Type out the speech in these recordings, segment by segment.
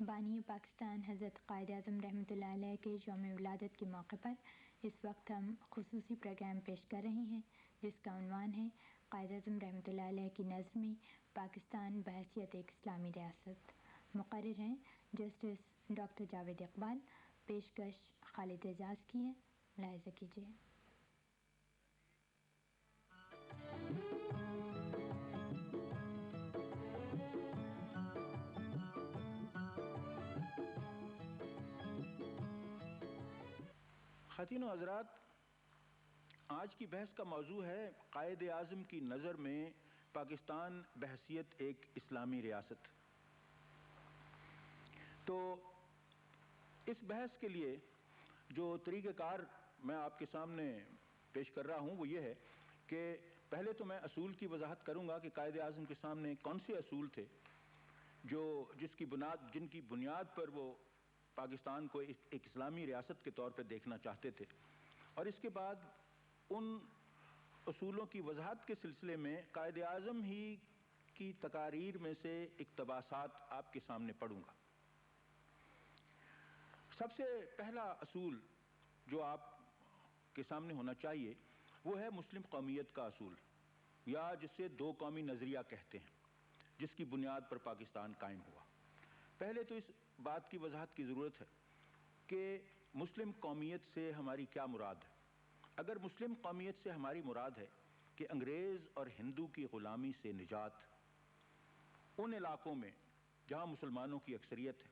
بانی پاکستان حضرت قائد اعظم رحمۃ اللہ علیہ کے یوم ولادت کے موقع پر اس وقت ہم خصوصی پروگرام پیش کر رہے ہیں جس کا عنوان ہے قائد اعظم رحمۃ اللہ علیہ کی نظر میں پاکستان بحیثیت ایک اسلامی ریاست۔ مقرر ہیں جسٹس ڈاکٹر جاوید اقبال، پیشکش خالد اعجاز کی ہے، ملاحظہ کیجیے۔ خواتین و حضرات، آج کی بحث کا موضوع ہے قائد اعظم کی نظر میں پاکستان بحیثیت ایک اسلامی ریاست۔ تو اس بحث کے لیے جو طریقہ کار میں آپ کے سامنے پیش کر رہا ہوں وہ یہ ہے کہ پہلے تو میں اصول کی وضاحت کروں گا کہ قائد اعظم کے سامنے کون سے اصول تھے جن کی بنیاد پر وہ پاکستان کو ایک اسلامی ریاست کے طور پہ دیکھنا چاہتے تھے، اور اس کے بعد ان اصولوں کی وضاحت کے سلسلے میں قائد اعظم ہی کی تقاریر میں سے اقتباسات آپ کے سامنے پڑھوں گا۔ سب سے پہلا اصول جو آپ کے سامنے ہونا چاہیے وہ ہے مسلم قومیت کا اصول، یا جسے دو قومی نظریہ کہتے ہیں، جس کی بنیاد پر پاکستان قائم ہوا۔ پہلے تو اس بات کی وضاحت کی ضرورت ہے کہ مسلم قومیت سے ہماری کیا مراد ہے۔ اگر مسلم قومیت سے ہماری مراد ہے کہ انگریز اور ہندو کی غلامی سے نجات ان علاقوں میں جہاں مسلمانوں کی اکثریت ہے،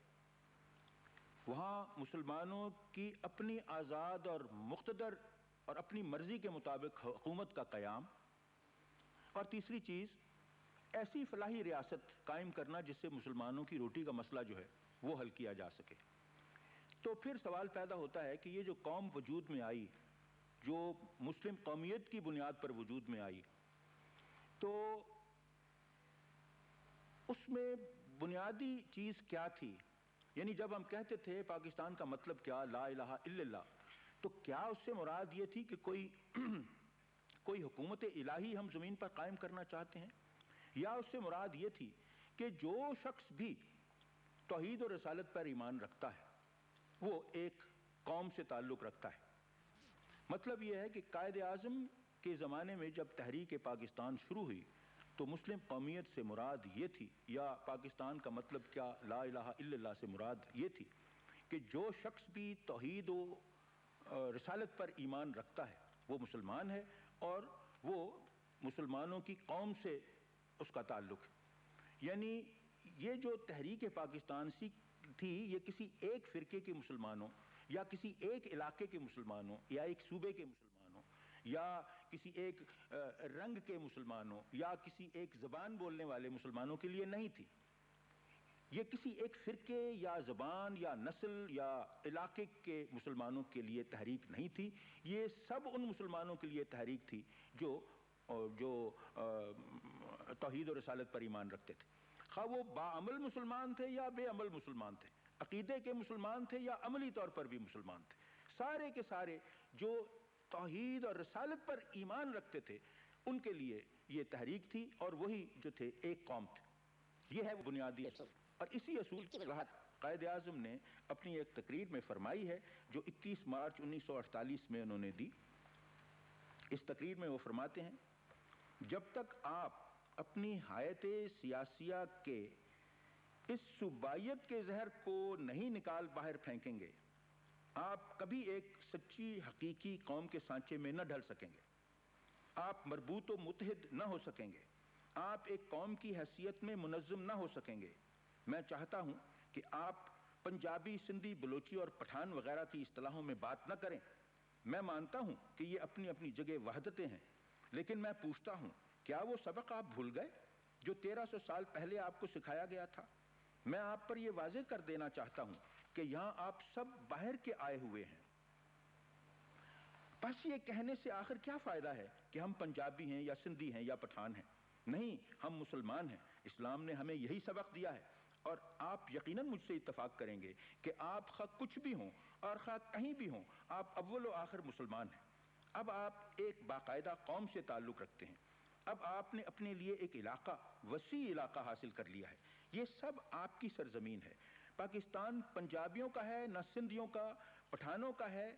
وہاں مسلمانوں کی اپنی آزاد اور مقتدر اور اپنی مرضی کے مطابق حکومت کا قیام، اور تیسری چیز ایسی فلاحی ریاست قائم کرنا جس سے مسلمانوں کی روٹی کا مسئلہ جو ہے وہ حل کیا جا سکے، تو پھر سوال پیدا ہوتا ہے کہ یہ جو قوم وجود میں آئی، جو مسلم قومیت کی بنیاد پر وجود میں آئی، تو اس میں بنیادی چیز کیا تھی؟ یعنی جب ہم کہتے تھے پاکستان کا مطلب کیا، لا الہ الا اللہ، تو کیا اس سے مراد یہ تھی کہ کوئی حکومت الہی ہم زمین پر قائم کرنا چاہتے ہیں، یا اس سے مراد یہ تھی کہ جو شخص بھی توحید اور رسالت پر ایمان رکھتا ہے وہ ایک قوم سے تعلق رکھتا ہے؟ مطلب یہ ہے کہ قائد اعظم کے زمانے میں جب تحریک پاکستان شروع ہوئی تو مسلم قومیت سے مراد یہ تھی، یا پاکستان کا مطلب کیا، لا الہ الا اللہ سے مراد یہ تھی کہ جو شخص بھی توحید و رسالت پر ایمان رکھتا ہے وہ مسلمان ہے، اور وہ مسلمانوں کی قوم سے اس کا تعلق ہے۔ یعنی یہ جو تحریک پاکستان تھی یہ کسی ایک فرقے کے مسلمانوں، یا کسی ایک علاقے کے مسلمانوں، یا ایک صوبے کے مسلمانوں، یا کسی ایک رنگ کے مسلمانوں، یا کسی ایک زبان بولنے والے مسلمانوں کے لیے نہیں تھی۔ یہ کسی ایک فرقے یا زبان یا نسل یا علاقے کے مسلمانوں کے لیے تحریک نہیں تھی، یہ سب ان مسلمانوں کے لیے تحریک تھی جو توحید و رسالت پر ایمان رکھتے تھے، خواہ وہ باعمل مسلمان تھے یا بے عمل مسلمان تھے، عقیدے کے مسلمان تھے یا عملی طور پر بھی مسلمان تھے، سارے کے سارے جو توحید اور رسالت پر ایمان رکھتے تھے ان کے لیے یہ تحریک تھی، اور وہی جو تھے ایک قوم تھے۔ یہ ہے وہ بنیادی اصول، اور اسی اصول کی وضاحت قائد اعظم نے اپنی ایک تقریر میں فرمائی ہے جو 21 مارچ 1948 میں انہوں نے دی۔ اس تقریر میں وہ فرماتے ہیں، جب تک آپ اپنی حیات سیاسیہ کے اس صوبائیت کے زہر کو نہیں نکال باہر پھینکیں گے، آپ کبھی ایک سچی حقیقی قوم کے سانچے میں نہ ڈھل سکیں گے، آپ مربوط و متحد نہ ہو سکیں گے، آپ ایک قوم کی حیثیت میں منظم نہ ہو سکیں گے۔ میں چاہتا ہوں کہ آپ پنجابی، سندھی، بلوچی اور پٹھان وغیرہ کی اصطلاحوں میں بات نہ کریں۔ میں مانتا ہوں کہ یہ اپنی اپنی جگہ وحدتیں ہیں، لیکن میں پوچھتا ہوں کیا وہ سبق آپ بھول گئے جو 1300 سال پہلے آپ کو سکھایا گیا تھا؟ میں آپ پر یہ واضح کر دینا چاہتا ہوں کہ یہاں آپ سب باہر کے آئے ہوئے ہیں۔ بس یہ کہنے سے آخر کیا فائدہ ہے کہ ہم پنجابی ہیں یا سندھی ہیں یا پٹھان ہیں؟ نہیں، ہم مسلمان ہیں، اسلام نے ہمیں یہی سبق دیا ہے، اور آپ یقیناً مجھ سے اتفاق کریں گے کہ آپ خواہ کچھ بھی ہوں اور خواہ کہیں بھی ہوں، آپ اول و آخر مسلمان ہیں۔ اب آپ ایک باقاعدہ قوم سے تعلق رکھتے ہیں، اب آپ نے اپنے لیے ایک علاقہ، وسیع علاقہ حاصل کر لیا ہے، یہ سب آپ کی سرزمین ہے۔ پاکستان پنجابیوں کا ہے، نہ سندھیوں کا، پٹھانوں کا ہے،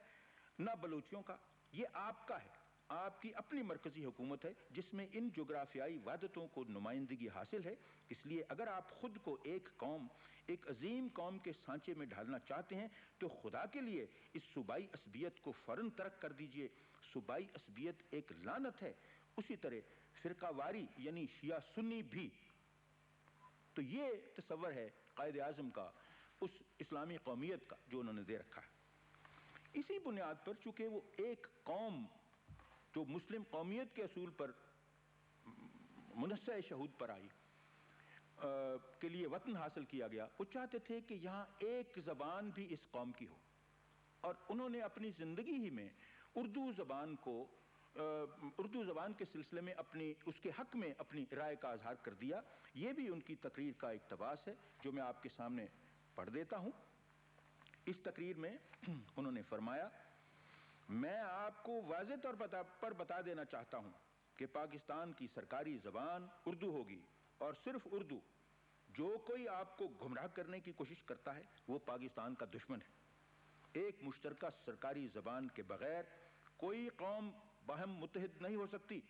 نہ بلوچیوں کا، یہ آپ کا ہے، آپ کی اپنی مرکزی حکومت ہے جس میں ان جغرافیائی وحدتوں کو نمائندگی حاصل ہے۔ اس لیے اگر آپ خود کو ایک قوم، ایک عظیم قوم کے سانچے میں ڈھالنا چاہتے ہیں تو خدا کے لیے اس صوبائی عصبیت کو فوراً ترک کر دیجئے۔ صوبائی عصبیت ایک لعنت ہے، اسی طرح فرقہ واری یعنی شیعہ سنی بھی۔ تو یہ تصور ہے قائد اعظم کا اس اسلامی قومیت کا جو انہوں نے دے رکھا ہے۔ اسی بنیاد پر چونکہ وہ ایک قوم جو مسلم قومیت کے اصول پر منصہ شہود پر آئی کے لیے وطن حاصل کیا گیا، وہ چاہتے تھے کہ یہاں ایک زبان بھی اس قوم کی ہو، اور انہوں نے اپنی زندگی ہی میں اردو زبان کے سلسلے میں اس کے حق میں اپنی رائے کا اظہار کر دیا۔ یہ بھی ان کی تقریر کا اقتباس ہے جو میں آپ کے سامنے پڑھ دیتا ہوں۔ اس تقریر میں انہوں نے فرمایا، میں آپ کو واضح طور پر بتا دینا چاہتا ہوں کہ پاکستان کی سرکاری زبان اردو ہوگی، اور صرف اردو۔ جو کوئی آپ کو گمراہ کرنے کی کوشش کرتا ہے وہ پاکستان کا دشمن ہے۔ ایک مشترکہ سرکاری زبان کے بغیر کوئی قوم باہم متحد نہیں ہو سکتی،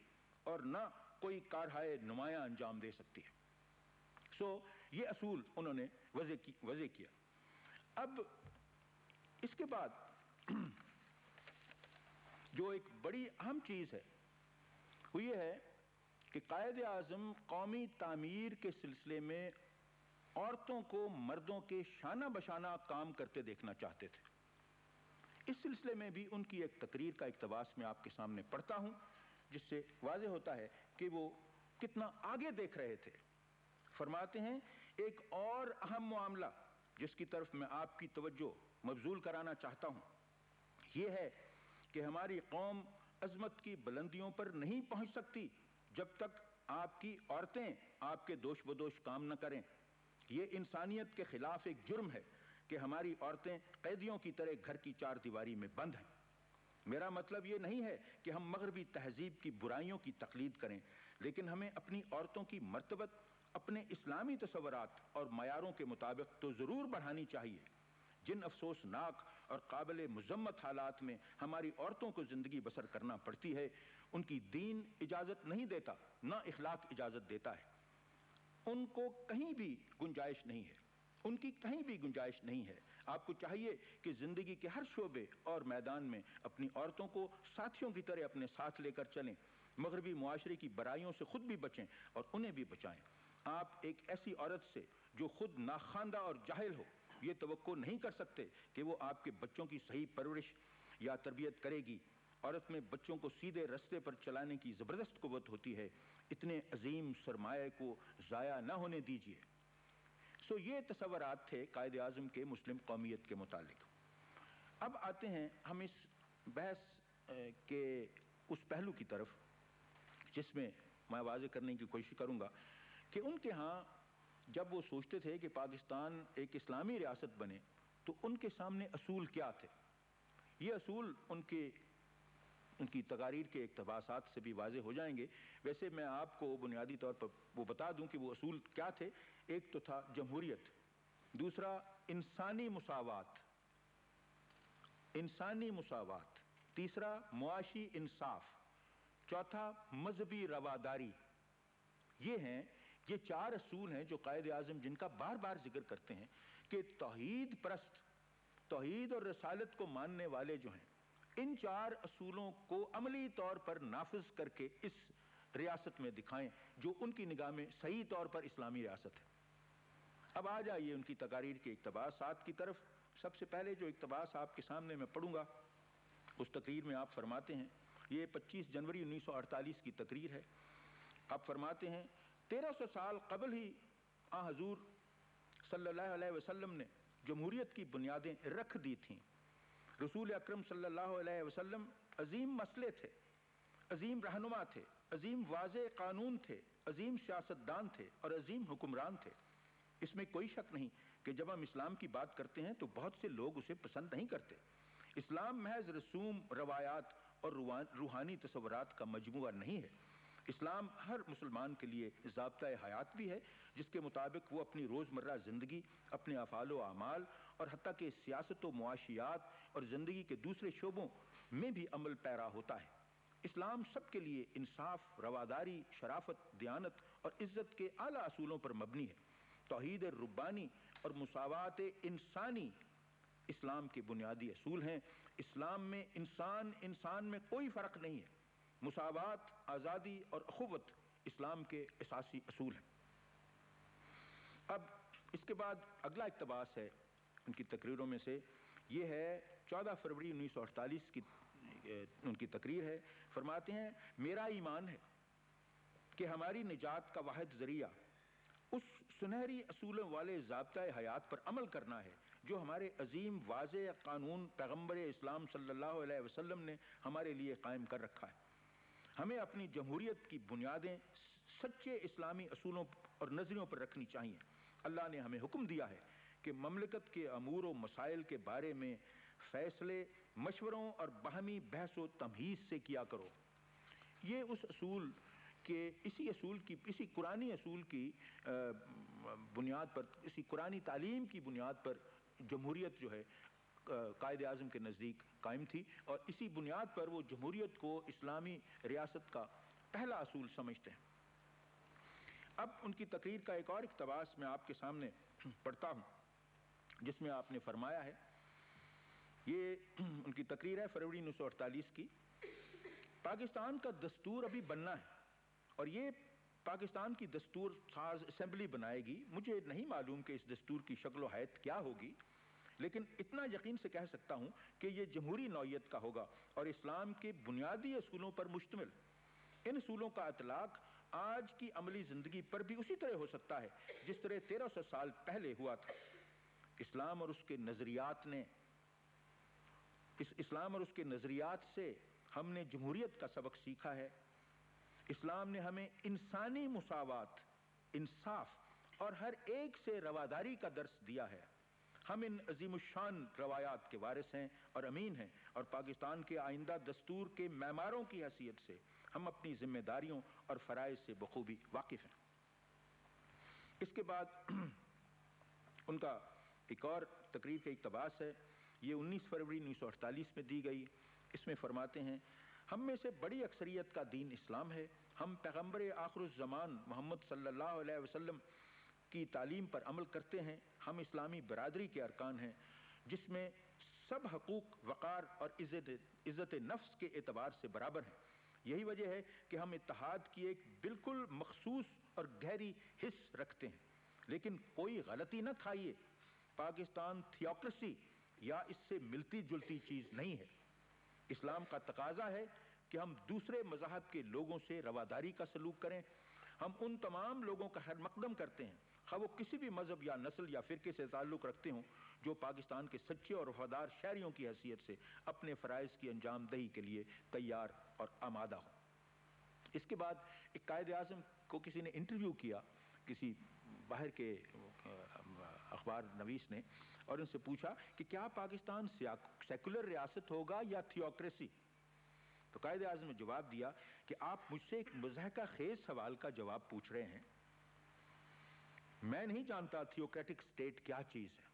اور نہ کوئی کارہائے نمایاں انجام دے سکتی ہے۔ یہ اصول انہوں نے وضع کیا۔ اب اس کے بعد جو ایک بڑی اہم چیز ہے وہ یہ ہے کہ قائد اعظم قومی تعمیر کے سلسلے میں عورتوں کو مردوں کے شانہ بشانہ کام کرتے دیکھنا چاہتے تھے۔ اس سلسلے میں بھی ان کی ایک تقریر کا اقتباس میں آپ کے سامنے پڑھتا ہوں، جس سے واضح ہوتا ہے کہ وہ کتنا آگے دیکھ رہے تھے۔ فرماتے ہیں، ایک اور اہم معاملہ جس کی طرف میں آپ کی توجہ مبذول کرانا چاہتا ہوں یہ ہے کہ ہماری قوم عظمت کی بلندیوں پر نہیں پہنچ سکتی جب تک آپ کی عورتیں آپ کے دوش بدوش کام نہ کریں۔ یہ انسانیت کے خلاف ایک جرم ہے کہ ہماری عورتیں قیدیوں کی طرح گھر کی چار دیواری میں بند ہیں۔ میرا مطلب یہ نہیں ہے کہ ہم مغربی تہذیب کی برائیوں کی تقلید کریں، لیکن ہمیں اپنی عورتوں کی مرتبت اپنے اسلامی تصورات اور معیاروں کے مطابق تو ضرور بڑھانی چاہیے۔ جن افسوسناک اور قابل مذمت حالات میں ہماری عورتوں کو زندگی بسر کرنا پڑتی ہے، ان کی دین اجازت نہیں دیتا، نہ اخلاق اجازت دیتا ہے۔ ان کو کہیں بھی گنجائش نہیں ہے، ان کی کہیں بھی گنجائش نہیں ہے۔ آپ کو چاہیے کہ زندگی کے ہر شعبے اور میدان میں اپنی عورتوں کو ساتھیوں کی طرح اپنے ساتھ لے کر چلیں، مغربی معاشرے کی برائیوں سے خود بھی بچیں اور انہیں بھی بچائیں۔ آپ ایک ایسی عورت سے جو خود ناخواندہ اور جاہل ہو یہ توقع نہیں کر سکتے کہ وہ آپ کے بچوں کی صحیح پرورش یا تربیت کرے گی۔ عورت میں بچوں کو سیدھے رستے پر چلانے کی زبردست قوت ہوتی ہے۔ اتنے عظیم سرمایہ کو ضائع نہ ہونے دیجیے۔ یہ تصورات تھے قائد اعظم کے مسلم قومیت کے متعلق۔ اب آتے ہیں ہم اس بحث کے اس پہلو کی طرف جس میں میں واضح کرنے کی کوشش کروں گا کہ ان کے ہاں جب وہ سوچتے تھے کہ پاکستان ایک اسلامی ریاست بنے تو ان کے سامنے اصول کیا تھے۔ یہ اصول ان کی تقاریر کے اقتباسات سے بھی واضح ہو جائیں گے۔ ویسے میں آپ کو بنیادی طور پر وہ بتا دوں کہ وہ اصول کیا تھے۔ ایک تو تھا جمہوریت، دوسرا انسانی مساوات، تیسرا معاشی انصاف، چوتھا مذہبی رواداری۔ یہ چار اصول ہیں جو قائد اعظم جن کا بار بار ذکر کرتے ہیں کہ توحید اور رسالت کو ماننے والے جو ہیں ان چار اصولوں کو عملی طور پر نافذ کر کے اس ریاست میں دکھائیں جو ان کی نگاہ میں صحیح طور پر اسلامی ریاست ہے۔ اب آ جائیے ان کی تقاریر کے اقتباسات کی طرف۔ سب سے پہلے جو اقتباس آپ کے سامنے میں پڑھوں گا اس تقریر میں آپ فرماتے ہیں، یہ 25 جنوری 1948 کی تقریر ہے۔ آپ فرماتے ہیں، 1300 سال قبل ہی حضور صلی اللہ علیہ وسلم نے جمہوریت کی بنیادیں رکھ دی تھیں۔ رسول اکرم صلی اللہ علیہ وسلم عظیم مسئلے تھے، عظیم رہنما تھے، عظیم واضح قانون تھے، عظیم سیاستدان تھے اور عظیم حکمران تھے۔ اس میں کوئی شک نہیں کہ جب ہم اسلام کی بات کرتے ہیں تو بہت سے لوگ اسے پسند نہیں کرتے۔ اسلام محض رسوم، روایات اور روحانی تصورات کا مجموعہ نہیں ہے۔ اسلام ہر مسلمان کے لیے ضابطۂ حیات بھی ہے جس کے مطابق وہ اپنی روزمرہ زندگی، اپنے افعال و اعمال اور حتیٰ کہ سیاست و معاشیات اور زندگی کے دوسرے شعبوں میں بھی عمل پیرا ہوتا ہے۔ اسلام سب کے لیے انصاف، رواداری، شرافت، دیانت اور عزت کے اعلیٰ اصولوں پر مبنی ہے۔ توحید ربانی اور مساوات انسانی اسلام کے بنیادی اصول ہیں۔ اسلام میں انسان میں کوئی فرق نہیں ہے۔ مساوات، آزادی اور اخوت اسلام کے اساسی اصول ہیں۔ اب اس کے بعد اگلا اقتباس ہے ان کی تقریروں میں سے، یہ ہے 14 فروری 1948 کی ان کی تقریر ہے۔ فرماتے ہیں، میرا ایمان ہے کہ ہماری نجات کا واحد ذریعہ اس سنہری اصولوں والے ضابطۂ حیات پر عمل کرنا ہے جو ہمارے عظیم واضح قانون پیغمبر اسلام صلی اللہ علیہ وسلم نے ہمارے لیے قائم کر رکھا ہے۔ ہمیں اپنی جمہوریت کی بنیادیں سچے اسلامی اصولوں اور نظریوں پر رکھنی چاہیے۔ اللہ نے ہمیں حکم دیا ہے کہ مملکت کے امور و مسائل کے بارے میں فیصلے مشوروں اور باہمی بحث و تمہیز سے کیا کرو۔ یہ اس اصول کے اسی قرآنی اصول کی بنیاد پر، اسی قرآنی تعلیم کی بنیاد پر جمہوریت جو ہے قائد اعظم کے نزدیک قائم تھی، اور اسی بنیاد پر وہ جمہوریت کو اسلامی ریاست کا پہلا اصول سمجھتے ہیں۔ اب ان کی تقریر کا ایک اور اقتباس میں آپ کے سامنے پڑھتا ہوں جس میں آپ نے فرمایا ہے، یہ ان کی تقریر ہے فروری 1948 کی۔ پاکستان کا دستور ابھی بننا ہے اور یہ پاکستان کی دستور ساز اسمبلی بنائے گی۔ مجھے نہیں معلوم کہ اس دستور کی شکل و حیت کیا ہوگی، لیکن اتنا یقین سے کہہ سکتا ہوں کہ یہ جمہوری نوعیت کا ہوگا اور اسلام کے بنیادی اصولوں پر مشتمل۔ ان اصولوں کا اطلاق آج کی عملی زندگی پر بھی اسی طرح ہو سکتا ہے جس طرح 1300 سال پہلے ہوا تھا۔ اسلام اور اس کے نظریات سے ہم نے جمہوریت کا سبق سیکھا ہے۔ اسلام نے ہمیں انسانی مساوات، انصاف اور ہر ایک سے رواداری کا درس دیا ہے۔ ہم ان عظیم الشان روایات کے وارث ہیں اور امین ہیں، اور پاکستان کے آئندہ دستور کے معماروں کی حیثیت سے ہم اپنی ذمہ داریوں اور فرائض سے بخوبی واقف ہیں۔ اس کے بعد ان کا ایک اور تقریر کا اقتباس ہے، یہ 19 فروری 1948 میں دی گئی۔ اس میں فرماتے ہیں، ہم میں سے بڑی اکثریت کا دین اسلام ہے۔ ہم پیغمبر آخر الزمان محمد صلی اللہ علیہ وسلم کی تعلیم پر عمل کرتے ہیں۔ ہم اسلامی برادری کے ارکان ہیں جس میں سب حقوق، وقار اور عزت نفس کے اعتبار سے برابر ہیں۔ یہی وجہ ہے کہ ہم اتحاد کی ایک بالکل مخصوص اور گہری حس رکھتے ہیں۔ لیکن کوئی غلطی نہ کھائیے، پاکستان تھیوکریسی یا اس سے ملتی جلتی چیز نہیں ہے۔ اسلام کا تقاضا ہے کہ ہم دوسرے مذاہب کے لوگوں سے رواداری کا سلوک کریں۔ ہم ان تمام لوگوں کا خیر مقدم کرتے ہیں، خواہ وہ کسی بھی مذہب یا نسل یا فرقے سے تعلق رکھتے ہوں، جو پاکستان کے سچے اور وفادار شہریوں کی حیثیت سے اپنے فرائض کی انجام دہی کے لیے تیار اور آمادہ ہوں۔ اس کے بعد ایک قائد اعظم کو کسی نے انٹرویو کیا، کسی باہر کے اخبار نویس نے، اور ان سے پوچھا کہ کیا پاکستان سیکولر ریاست ہوگا یا تھیوکریسی؟ تو قائد اعظم نے جواب دیا کہ آپ مجھ سے ایک مضحکہ خیز سوال کا جواب پوچھ رہے ہیں۔ میں نہیں جانتا تھیوکریٹک اسٹیٹ کیا چیز ہے۔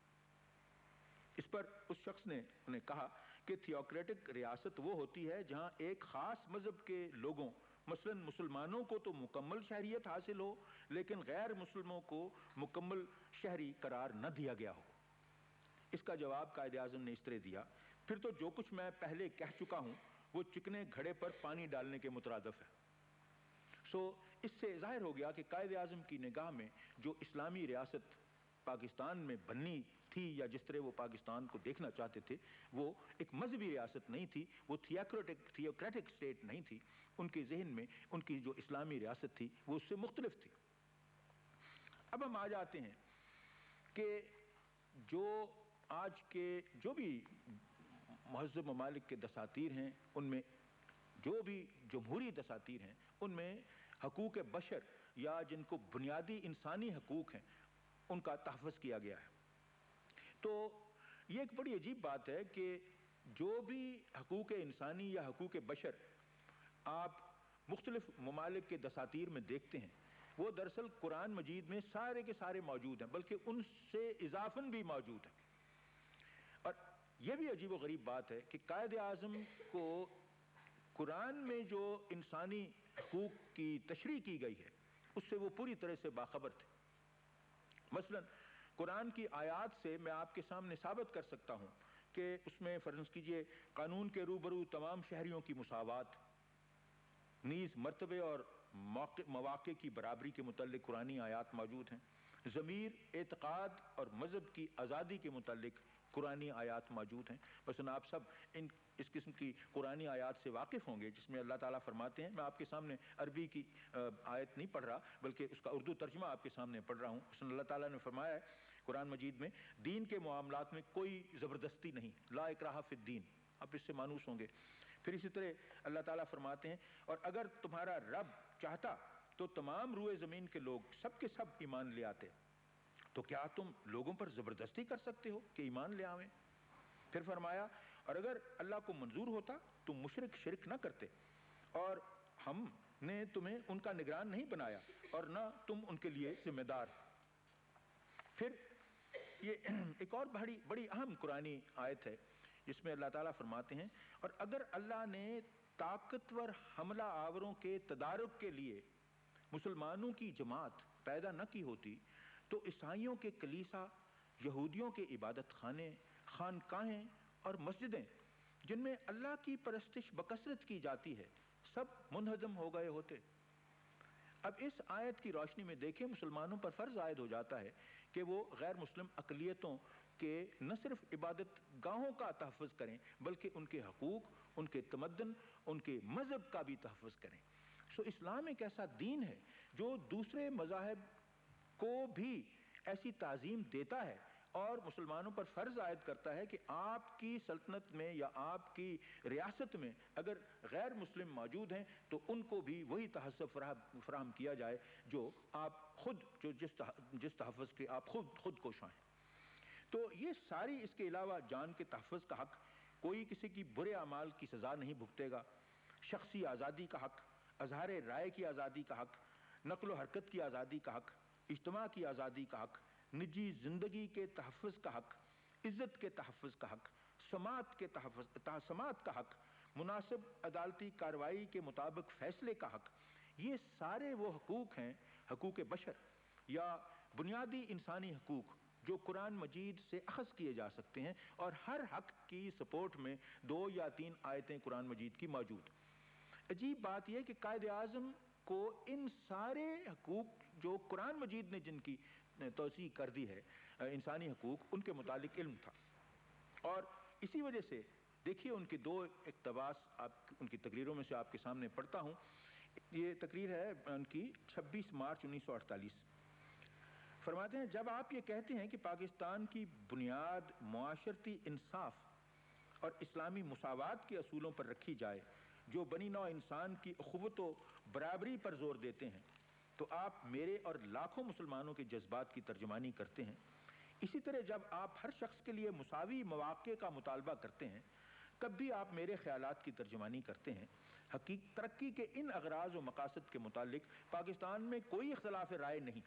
اس پر اس شخص نے انہیں کہا کہ تھیوکریٹک ریاست وہ ہوتی ہے جہاں ایک خاص مذہب کے لوگوں، مثلا مسلمانوں کو تو مکمل شہریت حاصل ہو، لیکن غیر مسلموں کو مکمل شہری قرار نہ دیا گیا ہو۔ اس کا جواب قائد اعظم نے اس طرح دیا، پھر تو جو کچھ میں پہلے کہہ چکا ہوں وہ چکنے گھڑے پر پانی ڈالنے کے مترادف ہے۔ اس سے ظاہر ہو گیا کہ قائد اعظم کی نگاہ میں جو اسلامی ریاست پاکستان میں بننی تھی، یا جس طرح وہ پاکستان کو دیکھنا چاہتے تھے، وہ ایک مذہبی ریاست نہیں تھی، وہ تھیوکریٹک اسٹیٹ نہیں تھی۔ ان کے ذہن میں ان کی جو اسلامی ریاست تھی وہ اس سے مختلف تھی۔ اب ہم آ جاتے ہیں کہ جو آج کے جو بھی مہذب ممالک کے دساتیر ہیں، ان میں جو بھی جمہوری دساتیر ہیں، ان میں حقوق بشر یا جن کو بنیادی انسانی حقوق ہیں ان کا تحفظ کیا گیا ہے۔ تو یہ ایک بڑی عجیب بات ہے کہ جو بھی حقوق انسانی یا حقوق بشر آپ مختلف ممالک کے دساتیر میں دیکھتے ہیں وہ دراصل قرآن مجید میں سارے کے سارے موجود ہیں، بلکہ ان سے اضافاً بھی موجود ہیں۔ اور یہ بھی عجیب و غریب بات ہے کہ قائد اعظم کو قرآن میں جو انسانی حقوق کی تشریح کی گئی ہے اس سے وہ پوری طرح سے باخبر تھے۔ مثلا قرآن کی آیات سے میں آپ کے سامنے ثابت کر سکتا ہوں کہ اس میں فرض کیجئے قانون کے روبرو تمام شہریوں کی مساوات، نیز مرتبے اور مواقع کی برابری کے متعلق قرآنی آیات موجود ہیں، ضمیر، اعتقاد اور مذہب کی آزادی کے متعلق قرآنی آیات موجود ہیں۔ مثلا آپ سب اس قسم کی قرآنی آیات سے واقف ہوں گے جس میں اللہ تعالیٰ فرماتے ہیں، میں آپ کے سامنے عربی کی آیت نہیں پڑھ رہا بلکہ اس کا اردو ترجمہ آپ کے سامنے پڑھ رہا ہوں۔ مثلا اللہ تعالیٰ نے فرمایا ہے قرآن مجید میں، دین کے معاملات میں کوئی زبردستی نہیں، لا اکراہ فی الدین، آپ اس سے مانوس ہوں گے۔ پھر اسی طرح اللہ تعالیٰ فرماتے ہیں، اور اگر تمہارا رب چاہتا تو تمام روئے زمین کے لوگ سب کے سب ایمان لے آتے، تو کیا تم لوگوں پر زبردستی کر سکتے ہو کہ ایمان لے آویں؟ پھر فرمایا، اور اگر اللہ کو منظور ہوتا تم مشرک شرک نہ کرتے، اور ہم نے تمہیں ان کا نگران نہیں بنایا اور نہ تم ان کے لیے ذمہ دار۔ پھر یہ ایک اور بڑی اہم قرآنی آیت ہے جس میں اللہ تعالیٰ فرماتے ہیں، اور اگر اللہ نے طاقتور حملہ آوروں کے تدارک کے لیے مسلمانوں کی جماعت پیدا نہ کی ہوتی تو عیسائیوں کے کلیسا، یہودیوں کے عبادت خانے، خانقاہیں اور مسجدیں جن میں اللہ کی پرستش بکثرت کی جاتی ہے سب منہدم ہو گئے ہوتے۔ اب اس آیت کی روشنی میں دیکھیں مسلمانوں پر فرض عائد ہو جاتا ہے کہ وہ غیر مسلم اقلیتوں کے نہ صرف عبادت گاہوں کا تحفظ کریں بلکہ ان کے حقوق، ان کے تمدن، ان کے مذہب کا بھی تحفظ کریں۔ سو اسلام ایک ایسا دین ہے جو دوسرے مذاہب کو بھی ایسی تعظیم دیتا ہے اور مسلمانوں پر فرض عائد کرتا ہے کہ آپ کی سلطنت میں یا آپ کی ریاست میں اگر غیر مسلم موجود ہیں تو ان کو بھی وہی تحفظ فراہم کیا جائے جو آپ خود جس تحفظ کے آپ خود کوشاں ہیں۔ تو یہ ساری، اس کے علاوہ جان کے تحفظ کا حق، کوئی کسی کی برے اعمال کی سزا نہیں بھگتے گا، شخصی آزادی کا حق، اظہار رائے کی آزادی کا حق، نقل و حرکت کی آزادی کا حق، اجتماع کی آزادی کا حق، نجی زندگی کے تحفظ کا حق، عزت کے تحفظ کا حق، سماعت کا حق، مناسب عدالتی کارروائی کے مطابق فیصلے کا حق، یہ سارے وہ حقوق ہیں، حقوق بشر یا بنیادی انسانی حقوق جو قرآن مجید سے اخذ کیے جا سکتے ہیں، اور ہر حق کی سپورٹ میں 2 یا 3 آیتیں قرآن مجید کی موجود۔ عجیب بات یہ کہ قائد اعظم کو ان سارے حقوق جو قرآن مجید نے جن کی توسیع کر دی ہے، انسانی حقوق، ان کے متعلق علم تھا، اور اسی وجہ سے دیکھیے ان کے 2 اقتباس ان کی تقریروں میں سے آپ کے سامنے پڑھتا ہوں۔ یہ تقریر ہے ان کی 26 مارچ 1948۔ فرماتے ہیں، جب آپ یہ کہتے ہیں کہ پاکستان کی بنیاد معاشرتی انصاف اور اسلامی مساوات کے اصولوں پر رکھی جائے جو بنی نوع انسان کی اخوت و برابری پر زور دیتے ہیں، تو آپ میرے اور لاکھوں مسلمانوں کے جذبات کی ترجمانی کرتے ہیں۔ اسی طرح جب آپ ہر شخص کے لیے مساوی مواقع کا مطالبہ کرتے ہیں، تب بھی آپ میرے خیالات کی ترجمانی کرتے ہیں۔ ترقی کے ان اغراض و مقاصد کے متعلق پاکستان میں کوئی اختلاف رائے نہیں،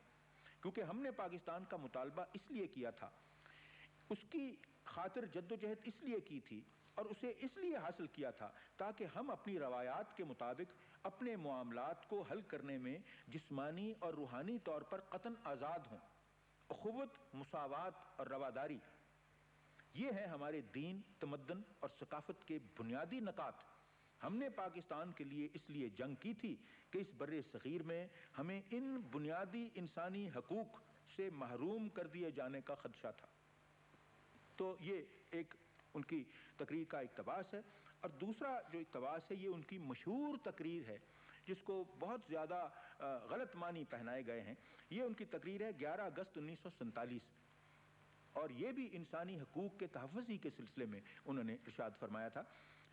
کیونکہ ہم نے پاکستان کا مطالبہ اس لیے کیا تھا، اس کی خاطر جدوجہد اس لیے کی تھی اور اسے اس لیے حاصل کیا تھا تاکہ ہم اپنی روایات کے مطابق اپنے معاملات کو حل کرنے میں جسمانی اور روحانی طور پر قطعاً آزاد ہوں۔ اخوت، مساوات اور رواداری، یہ ہے ہمارے دین، تمدن اور ثقافت کے بنیادی نکات۔ ہم نے پاکستان کے لیے اس لیے جنگ کی تھی کہ اس بر صغیر میں ہمیں ان بنیادی انسانی حقوق سے محروم کر دیے جانے کا خدشہ تھا۔ تو یہ ایک ان کی تقریر کا اقتباس ہے، اور دوسرا جو اقتباس ہے یہ ان کی مشہور تقریر ہے جس کو بہت زیادہ غلط معنی پہنائے گئے ہیں۔ یہ ان کی تقریر ہے 11 اگست 1947، اور یہ بھی انسانی حقوق کے تحفظ ہی کے سلسلے میں انہوں نے ارشاد فرمایا تھا،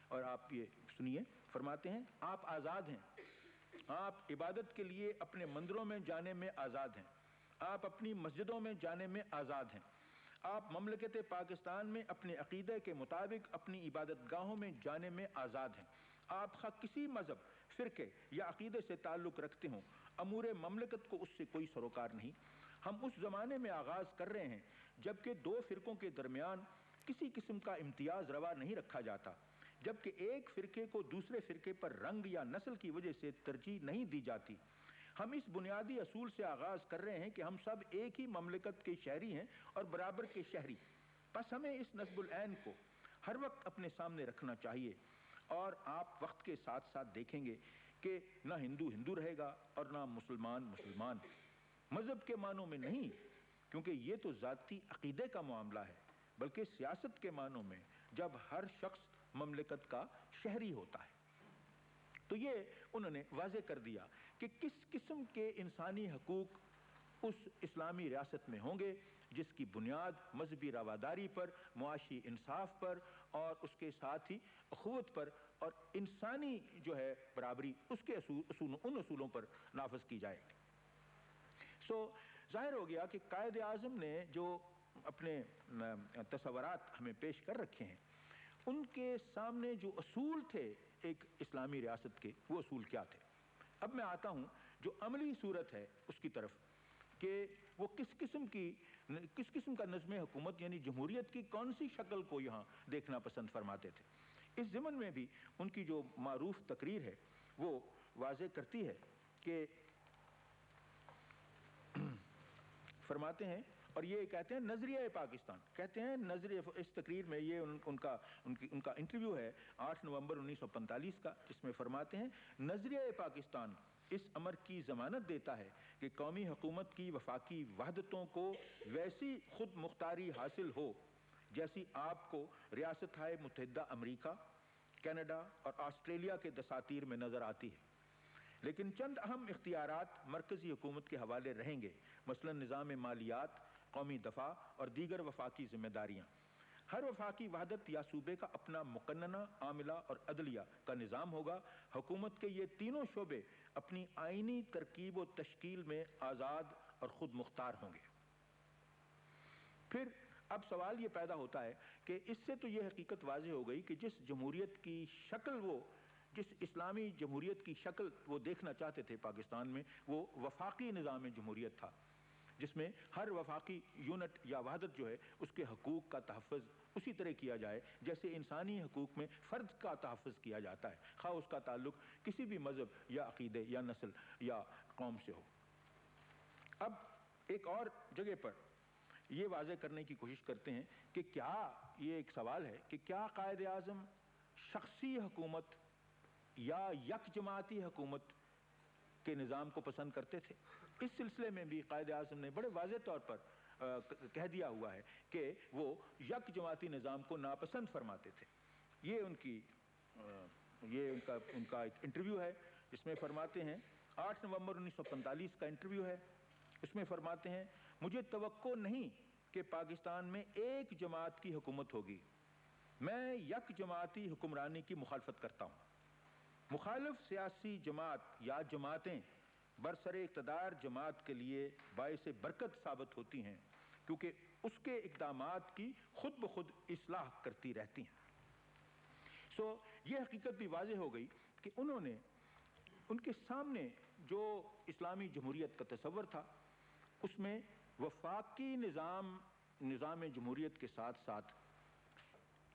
اور آپ یہ سنیے۔ فرماتے ہیں، آپ آزاد ہیں، آپ عبادت کے لیے اپنے مندروں میں جانے میں آزاد ہیں، آپ اپنی مسجدوں میں جانے میں آزاد ہیں، آپ مملکت پاکستان میں اپنے عقیدے کے مطابق اپنی عبادت گاہوں میں جانے میں آزاد ہیں، آپ خواہ کسی مذہب، فرقے یا عقیدے سے تعلق رکھتے ہوں، امور مملکت کو اس سے کوئی سروکار نہیں۔ ہم اس زمانے میں آغاز کر رہے ہیں جبکہ دو فرقوں کے درمیان کسی قسم کا امتیاز روا نہیں رکھا جاتا، جبکہ ایک فرقے کو دوسرے فرقے پر رنگ یا نسل کی وجہ سے ترجیح نہیں دی جاتی۔ ہم اس بنیادی اصول سے آغاز کر رہے ہیں کہ ہم سب ایک ہی مملکت کے شہری ہیں اور برابر کے شہری، بس ہمیں اس نصب العین کو ہر وقت اپنے سامنے رکھنا چاہیے، اور آپ وقت کے ساتھ ساتھ دیکھیں گے کہ نہ ہندو ہندو رہے گا اور نہ مسلمان مسلمان، مذہب کے معنوں میں نہیں، کیونکہ یہ تو ذاتی عقیدے کا معاملہ ہے، بلکہ سیاست کے معنوں میں جب ہر شخص مملکت کا شہری ہوتا ہے۔ تو یہ انہوں نے واضح کر دیا کہ کس قسم کے انسانی حقوق اس اسلامی ریاست میں ہوں گے جس کی بنیاد مذہبی رواداری پر، معاشی انصاف پر اور اس کے ساتھ ہی اخوت پر اور انسانی جو ہے برابری، اس کے ان اصولوں پر نافذ کی جائے گی۔ ظاہر ہو گیا کہ قائد اعظم نے جو اپنے تصورات ہمیں پیش کر رکھے ہیں، ان کے سامنے جو اصول تھے ایک اسلامی ریاست کے، وہ اصول کیا تھے؟ اب میں آتا ہوں جو عملی صورت ہے اس کی طرف، کہ وہ کس قسم کا نظم حکومت یعنی جمہوریت کی کون سی شکل کو یہاں دیکھنا پسند فرماتے تھے۔ اس ضمن میں بھی ان کی جو معروف تقریر ہے وہ واضح کرتی ہے کہ فرماتے ہیں، اور یہ کہتے ہیں نظریہ پاکستان، کہتے ہیں نظریہ، اس تقریر میں یہ ان کا انٹرویو ہے 8 نومبر 1945 کا، جس میں فرماتے ہیں نظریہ پاکستان اس امر کی ضمانت دیتا ہے کہ قومی حکومت کی وفاقی وحدتوں کو ویسی خود مختاری حاصل ہو جیسی آپ کو ریاستہائے متحدہ امریکہ، کینیڈا اور آسٹریلیا کے دساتیر میں نظر آتی ہے، لیکن چند اہم اختیارات مرکزی حکومت کے حوالے رہیں گے، مثلا نظام مالیات، قومی دفاع اور دیگر وفاقی ذمہ داریاں۔ ہر وفاقی وحدت یا صوبے کا اپنا مقننہ، عاملہ اور عدلیہ کا نظام ہوگا۔ حکومت کے یہ تینوں شعبے اپنی آئینی ترکیب و تشکیل میں آزاد اور خود مختار ہوں گے۔ پھر اب سوال یہ پیدا ہوتا ہے کہ اس سے تو یہ حقیقت واضح ہو گئی کہ جس جمہوریت کی شکل جس اسلامی جمہوریت کی شکل وہ دیکھنا چاہتے تھے پاکستان میں، وہ وفاقی نظام جمہوریت تھا، جس میں ہر وفاقی یونٹ یا وحدت جو ہے اس کے حقوق کا تحفظ اسی طرح کیا جائے جیسے انسانی حقوق میں فرد کا تحفظ کیا جاتا ہے، خواہ اس کا تعلق کسی بھی مذہب یا عقیدے یا نسل یا قوم سے ہو۔ اب ایک اور جگہ پر یہ واضح کرنے کی کوشش کرتے ہیں کہ کیا یہ ایک سوال ہے کہ کیا قائد اعظم شخصی حکومت یا یک جماعتی حکومت کے نظام کو پسند کرتے تھے؟ اس سلسلے میں بھی قائد اعظم نے بڑے واضح طور پر کہہ دیا ہوا ہے کہ وہ یک جماعتی نظام کو ناپسند فرماتے تھے۔ یہ ان کا ایک انٹرویو ہے، اس میں فرماتے ہیں 8 نومبر 1945 کا انٹرویو ہے، اس میں فرماتے ہیں مجھے توقع نہیں کہ پاکستان میں ایک جماعت کی حکومت ہوگی، میں یک جماعتی حکمرانی کی مخالفت کرتا ہوں۔ مخالف سیاسی جماعت یا جماعتیں برسر اقتدار جماعت کے لیے باعث برکت ثابت ہوتی ہیں کیونکہ اس کے اقدامات کی خود بخود اصلاح کرتی رہتی ہیں۔ یہ حقیقت بھی واضح ہو گئی کہ انہوں نے ان کے سامنے جو اسلامی جمہوریت کا تصور تھا اس میں وفاقی نظام جمہوریت کے ساتھ ساتھ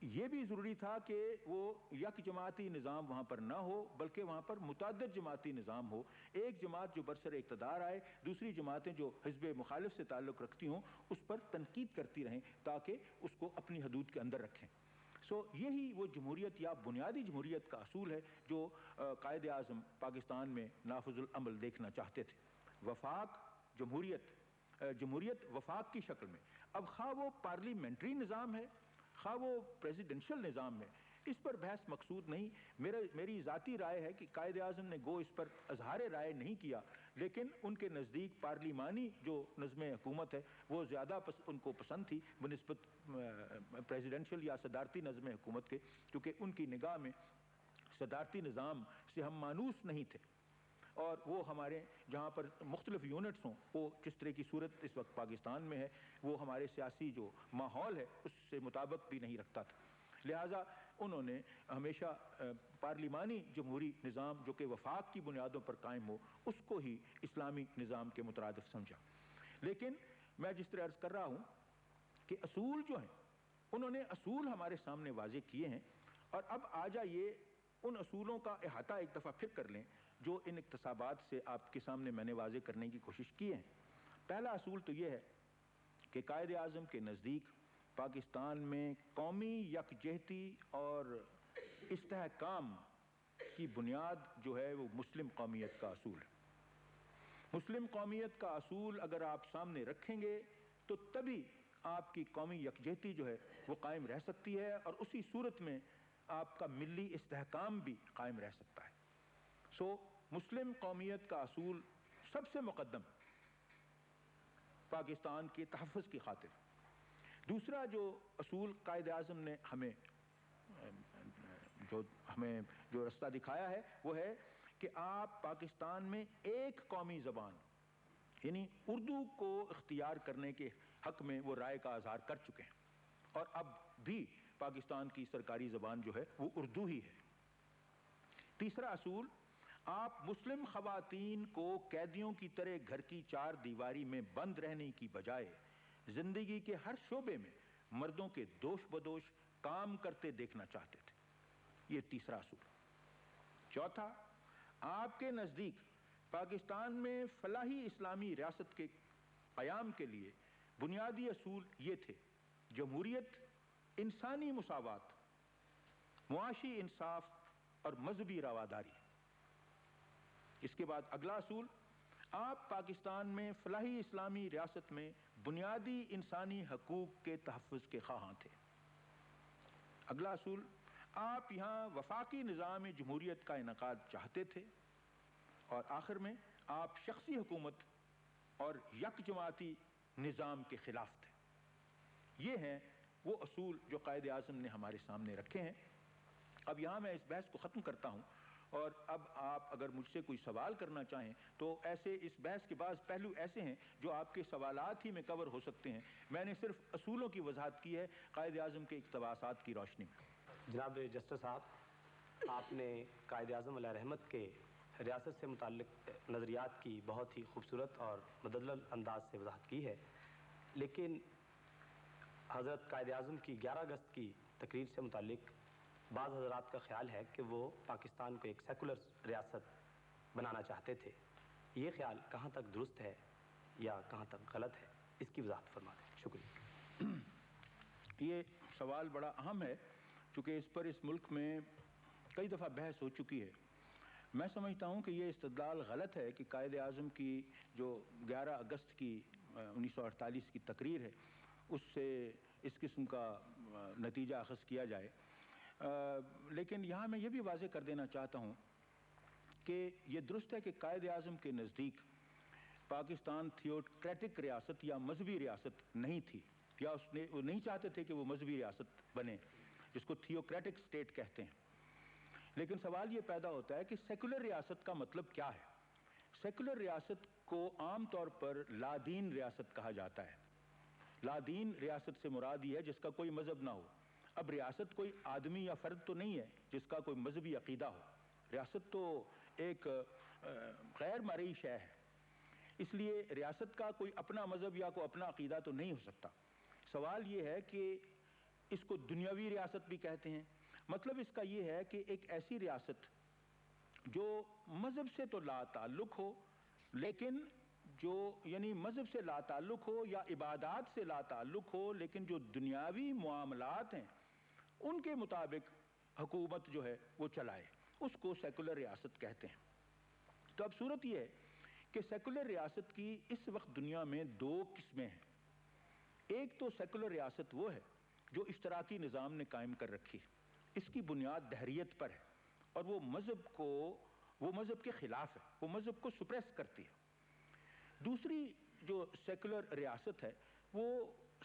یہ بھی ضروری تھا کہ وہ یک جماعتی نظام وہاں پر نہ ہو بلکہ وہاں پر متعدد جماعتی نظام ہو، ایک جماعت جو برسر اقتدار آئے، دوسری جماعتیں جو حزب مخالف سے تعلق رکھتی ہوں اس پر تنقید کرتی رہیں تاکہ اس کو اپنی حدود کے اندر رکھیں۔ یہی وہ جمہوریت یا بنیادی جمہوریت کا اصول ہے جو قائد اعظم پاکستان میں نافذ العمل دیکھنا چاہتے تھے۔ وفاق، جمہوریت وفاق کی شکل میں، اب خواہ وہ پارلیمنٹری نظام ہے خواہ وہ پریزیڈنشل نظام ہے، اس پر بحث مقصود نہیں۔ میری ذاتی رائے ہے کہ قائد اعظم نے گو اس پر اظہار رائے نہیں کیا، لیکن ان کے نزدیک پارلیمانی جو نظم حکومت ہے وہ زیادہ ان کو پسند تھی بنسبت پریزیڈنشل یا صدارتی نظم حکومت کے، کیونکہ ان کی نگاہ میں صدارتی نظام سے ہم مانوس نہیں تھے، اور وہ ہمارے جہاں پر مختلف یونٹس ہوں، وہ جس طرح کی صورت اس وقت پاکستان میں ہے وہ ہمارے سیاسی جو ماحول ہے اس سے مطابق بھی نہیں رکھتا تھا۔ لہٰذا انہوں نے ہمیشہ پارلیمانی جمہوری نظام جو کہ وفاق کی بنیادوں پر قائم ہو اس کو ہی اسلامی نظام کے مترادف سمجھا. لیکن میں جس طرح عرض کر رہا ہوں کہ اصول جو ہیں انہوں نے اصول ہمارے سامنے واضح کیے ہیں، اور اب آ جائیے ان اصولوں کا احاطہ ایک دفعہ پھر کر لیں جو ان اقتصابات سے آپ کے سامنے میں نے واضح کرنے کی کوشش کی ہے. پہلا اصول تو یہ ہے کہ قائد اعظم کے نزدیک پاکستان میں قومی یکجہتی اور استحکام کی بنیاد جو ہے وہ مسلم قومیت کا اصول ہے. مسلم قومیت کا اصول اگر آپ سامنے رکھیں گے تو تبھی آپ کی قومی یکجہتی جو ہے وہ قائم رہ سکتی ہے، اور اسی صورت میں آپ کا ملی استحکام بھی قائم رہ سکتا ہے. مسلم قومیت کا اصول سب سے مقدم پاکستان کے تحفظ کی خاطر. دوسرا جو اصول قائد اعظم نے ہمیں جو رستہ دکھایا ہے وہ ہے کہ آپ پاکستان میں ایک قومی زبان یعنی اردو کو اختیار کرنے کے حق میں وہ رائے کا اظہار کر چکے ہیں، اور اب بھی پاکستان کی سرکاری زبان جو ہے وہ اردو ہی ہے. تیسرا اصول، آپ مسلم خواتین کو قیدیوں کی طرح گھر کی چار دیواری میں بند رہنے کی بجائے زندگی کے ہر شعبے میں مردوں کے دوش بدوش کام کرتے دیکھنا چاہتے تھے. یہ تیسرا اصول. چوتھا، آپ کے نزدیک پاکستان میں فلاحی اسلامی ریاست کے قیام کے لیے بنیادی اصول یہ تھے: جمہوریت، انسانی مساوات، معاشی انصاف اور مذہبی رواداری. اس کے بعد اگلا اصول، آپ پاکستان میں فلاحی اسلامی ریاست میں بنیادی انسانی حقوق کے تحفظ کے خواہاں تھے. اگلا اصول، آپ یہاں وفاقی نظام جمہوریت کا انعقاد چاہتے تھے. اور آخر میں آپ شخصی حکومت اور یک جماعتی نظام کے خلاف تھے. یہ ہیں وہ اصول جو قائد اعظم نے ہمارے سامنے رکھے ہیں. اب یہاں میں اس بحث کو ختم کرتا ہوں، اور اب آپ اگر مجھ سے کوئی سوال کرنا چاہیں تو ایسے اس بحث کے بعض پہلو ایسے ہیں جو آپ کے سوالات ہی میں کور ہو سکتے ہیں. میں نے صرف اصولوں کی وضاحت کی ہے قائد اعظم کے اقتباسات کی روشنی میں. جناب رجسٹر صاحب، آپ نے قائد اعظم علیہ رحمت کے ریاست سے متعلق نظریات کی بہت ہی خوبصورت اور متدلل انداز سے وضاحت کی ہے، لیکن حضرت قائد اعظم کی 11 اگست کی تقریر سے متعلق بعض حضرات کا خیال ہے کہ وہ پاکستان کو ایک سیکولر ریاست بنانا چاہتے تھے. یہ خیال کہاں تک درست ہے یا کہاں تک غلط ہے، اس کی وضاحت فرما دیں. شکریہ. یہ سوال بڑا اہم ہے چونکہ اس پر اس ملک میں کئی دفعہ بحث ہو چکی ہے. میں سمجھتا ہوں کہ یہ استدلال غلط ہے کہ قائد اعظم کی جو 11 اگست کی 1948 کی تقریر ہے اس سے اس قسم کا نتیجہ اخذ کیا جائے. لیکن یہاں میں یہ بھی واضح کر دینا چاہتا ہوں کہ یہ درست ہے کہ قائد اعظم کے نزدیک پاکستان تھیوکریٹک ریاست یا مذہبی ریاست نہیں تھی، یا وہ نہیں چاہتے تھے کہ وہ مذہبی ریاست بنے جس کو تھیوکریٹک سٹیٹ کہتے ہیں. لیکن سوال یہ پیدا ہوتا ہے کہ سیکولر ریاست کا مطلب کیا ہے؟ سیکولر ریاست کو عام طور پر لادین ریاست کہا جاتا ہے. لادین ریاست سے مراد یہ ہے جس کا کوئی مذہب نہ ہو. اب ریاست کوئی آدمی یا فرد تو نہیں ہے جس کا کوئی مذہبی عقیدہ ہو. ریاست تو ایک غیر مرئی شے ہے، اس لیے ریاست کا کوئی اپنا مذہب یا کوئی اپنا عقیدہ تو نہیں ہو سکتا. سوال یہ ہے کہ اس کو دنیاوی ریاست بھی کہتے ہیں. مطلب اس کا یہ ہے کہ ایک ایسی ریاست جو مذہب سے تو لا تعلق ہو، لیکن جو یعنی مذہب سے لا تعلق ہو یا عبادات سے لا تعلق ہو، لیکن جو دنیاوی معاملات ہیں ان کے مطابق حکومت جو ہے وہ چلائے، اس کو سیکولر ریاست کہتے ہیں. تو اب صورت یہ ہے کہ سیکولر ریاست کی اس وقت دنیا میں 2 قسمیں ہیں. ایک تو سیکولر ریاست وہ ہے جو اشتراکی نظام نے قائم کر رکھی، اس کی بنیاد دہریت پر ہے اور وہ مذہب کے خلاف ہے، وہ مذہب کو سپریس کرتی ہے. دوسری جو سیکولر ریاست ہے وہ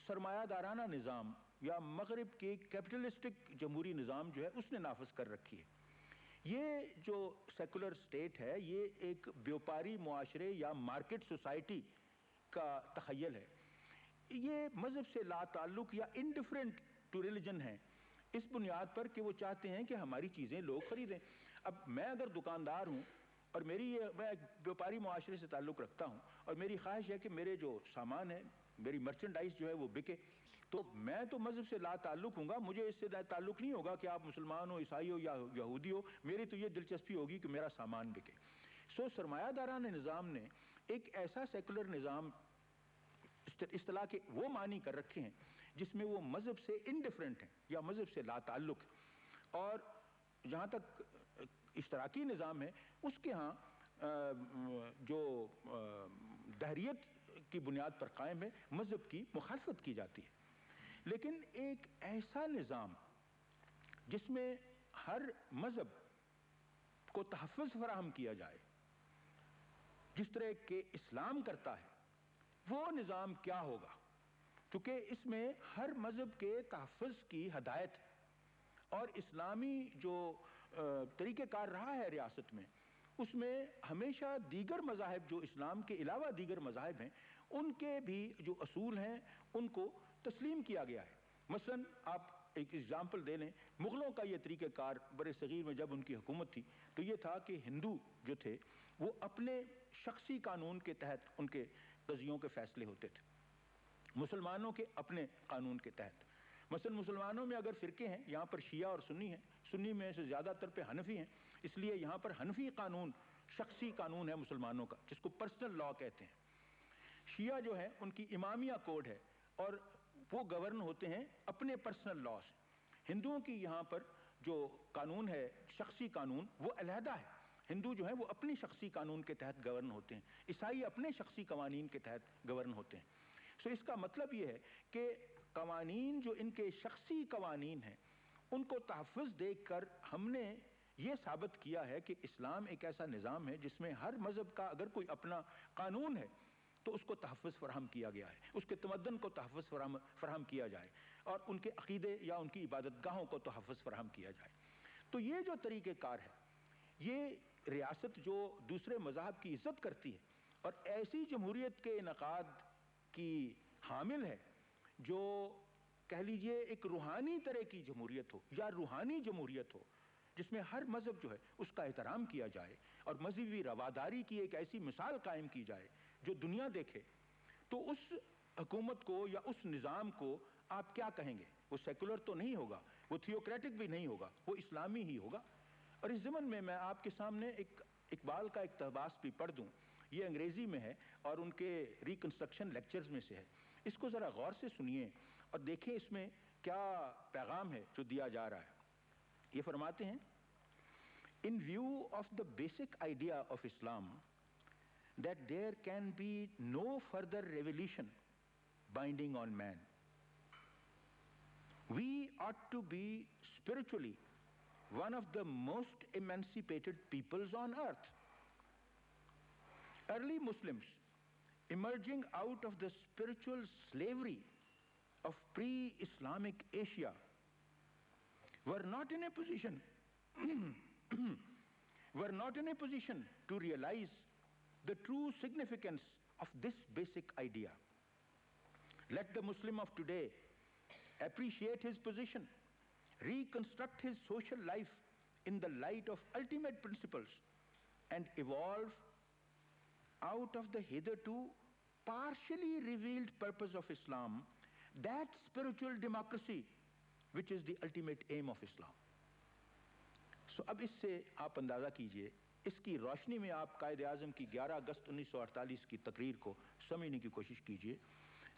سرمایہ دارانہ نظام یا مغرب کے کیپٹلسٹک جمہوری نظام جو ہے اس نے نافذ کر رکھی ہے. یہ جو سیکولر سٹیٹ ہے یہ ایک بیوپاری معاشرے یا مارکیٹ سوسائٹی کا تخیل ہے. یہ مذہب سے لا تعلق یا انڈیفرنٹ ٹو ریلیجن ہے. اس بنیاد پر کہ وہ چاہتے ہیں کہ ہماری چیزیں لوگ خریدیں. اب میں اگر دکاندار ہوں اور میں ایک بیوپاری معاشرے سے تعلق رکھتا ہوں اور میری خواہش ہے کہ میرے جو سامان ہے، میری مرچنڈائز جو ہے وہ بکے، تو میں تو مذہب سے لا تعلق ہوں گا، مجھے اس سے تعلق نہیں ہوگا کہ آپ مسلمان ہو، عیسائی ہو یا یہودی ہو، میری تو یہ دلچسپی ہوگی کہ میرا سامان بکے. سرمایہ دارانہ نظام نے ایک ایسا سیکولر نظام اصطلاح کے وہ معنی کر رکھے ہیں جس میں وہ مذہب سے انڈیفرنٹ ہیں یا مذہب سے لا تعلق ہے، اور جہاں تک اشتراکی نظام ہے اس کے ہاں جو دہریت کی بنیاد پر قائم ہے، مذہب کی مخالفت کی جاتی ہے. لیکن ایک ایسا نظام جس میں ہر مذہب کو تحفظ فراہم کیا جائے جس طرح کہ اسلام کرتا ہے، وہ نظام کیا ہوگا؟ کیونکہ اس میں ہر مذہب کے تحفظ کی ہدایت ہے، اور اسلامی جو طریقہ کار رہا ہے ریاست میں، اس میں ہمیشہ دیگر مذاہب جو اسلام کے علاوہ دیگر مذاہب ہیں ان کے بھی جو اصول ہیں ان کو تسلیم کیا گیا ہے. مثلا آپ ایک ایگزامپل دے لیں، مغلوں کا یہ طریقہ کار برِ صغیر میں جب ان کی حکومت تھی تو یہ تھا کہ ہندو جو تھے وہ اپنے شخصی قانون کے تحت ان کے قضیوں کے فیصلے ہوتے تھے، مسلمانوں کے اپنے قانون کے تحت. مثلا مسلمانوں میں اگر فرقے ہیں، یہاں پر شیعہ اور سنی ہیں، سنی میں سے زیادہ تر پہ حنفی ہیں، اس لیے یہاں پر حنفی قانون شخصی قانون ہے مسلمانوں کا، جس کو پرسنل لا کہتے ہیں. شیعہ جو ہے ان کی امامیہ کوڈ ہے اور وہ گورن ہوتے ہیں اپنے پرسنل لا سے. ہندوؤں کی یہاں پر جو قانون ہے شخصی قانون وہ علیحدہ ہے، ہندو جو ہیں وہ اپنی شخصی قانون کے تحت گورن ہوتے ہیں، عیسائی اپنے شخصی قوانین کے تحت گورن ہوتے ہیں. اس کا مطلب یہ ہے کہ قوانین جو ان کے شخصی قوانین ہیں ان کو تحفظ دے کر ہم نے یہ ثابت کیا ہے کہ اسلام ایک ایسا نظام ہے جس میں ہر مذہب کا اگر کوئی اپنا قانون ہے تو اس کو تحفظ فراہم کیا گیا ہے، اس کے تمدن کو تحفظ فراہم کیا جائے اور ان کے عقیدے یا ان کی عبادت گاہوں کو تحفظ فراہم کیا جائے. تو یہ جو طریقہ کار ہے، یہ ریاست جو دوسرے مذاہب کی عزت کرتی ہے اور ایسی جمہوریت کے انعقاد کی حامل ہے جو کہہ لیجئے ایک روحانی طرح کی جمہوریت ہو یا روحانی جمہوریت ہو جس میں ہر مذہب جو ہے اس کا احترام کیا جائے اور مذہبی رواداری کی ایک ایسی مثال قائم کی جائے جو دنیا دیکھے، تو اس حکومت کو یا اس نظام کو آپ کیا کہیں گے؟ وہ سیکولر تو نہیں ہوگا، وہ تھیوکریٹک بھی نہیں ہوگا، وہ اسلامی ہی ہوگا. اور اس ضمن میں آپ کے سامنے ایک اقبال کا اقتباس بھی پڑھ دوں، یہ انگریزی میں ہے اور ان کے ریکنسٹرکشن لیکچرز میں سے ہے. اس کو ذرا غور سے سنیے اور دیکھیں اس میں کیا پیغام ہے جو دیا جا رہا ہے. یہ فرماتے ہیں، In view of the basic idea of Islam that there can be no further revolution binding on man, we ought to be spiritually one of the most emancipated peoples on earth. Early Muslims, emerging out of the spiritual slavery of pre-Islamic Asia, were not in a position to realize the true significance of this basic idea. Let the Muslim of today appreciate his position, reconstruct his social life in the light of ultimate principles, and evolve out of the hitherto partially revealed purpose of Islam that spiritual democracy which is the ultimate aim of Islam. اب اس سے آپ اندازہ کیجئے، اس کی روشنی میں آپ قائد اعظم کی 11 اگست 1948 کی تقریر کو سمجھنے کی کوشش کیجئے.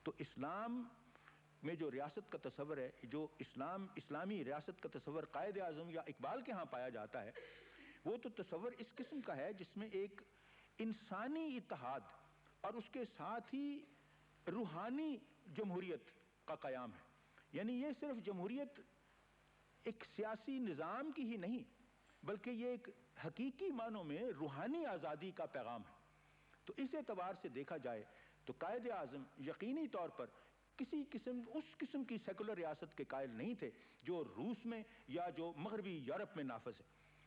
تو اسلام میں جو ریاست کا تصور ہے، جو اسلامی ریاست کا تصور قائد اعظم یا اقبال کے ہاں پایا جاتا ہے، وہ تو تصور اس قسم کا ہے جس میں ایک انسانی اتحاد اور اس کے ساتھ ہی روحانی جمہوریت کا قیام ہے. یعنی یہ صرف جمہوریت ایک سیاسی نظام کی ہی نہیں بلکہ یہ ایک حقیقی معنوں میں روحانی آزادی کا پیغام ہے. تو اس اعتبار سے دیکھا جائے تو قائد اعظم یقینی طور پر اس قسم کی سیکولر ریاست کے قائل نہیں تھے جو روس میں یا جو مغربی یورپ میں نافذ ہے،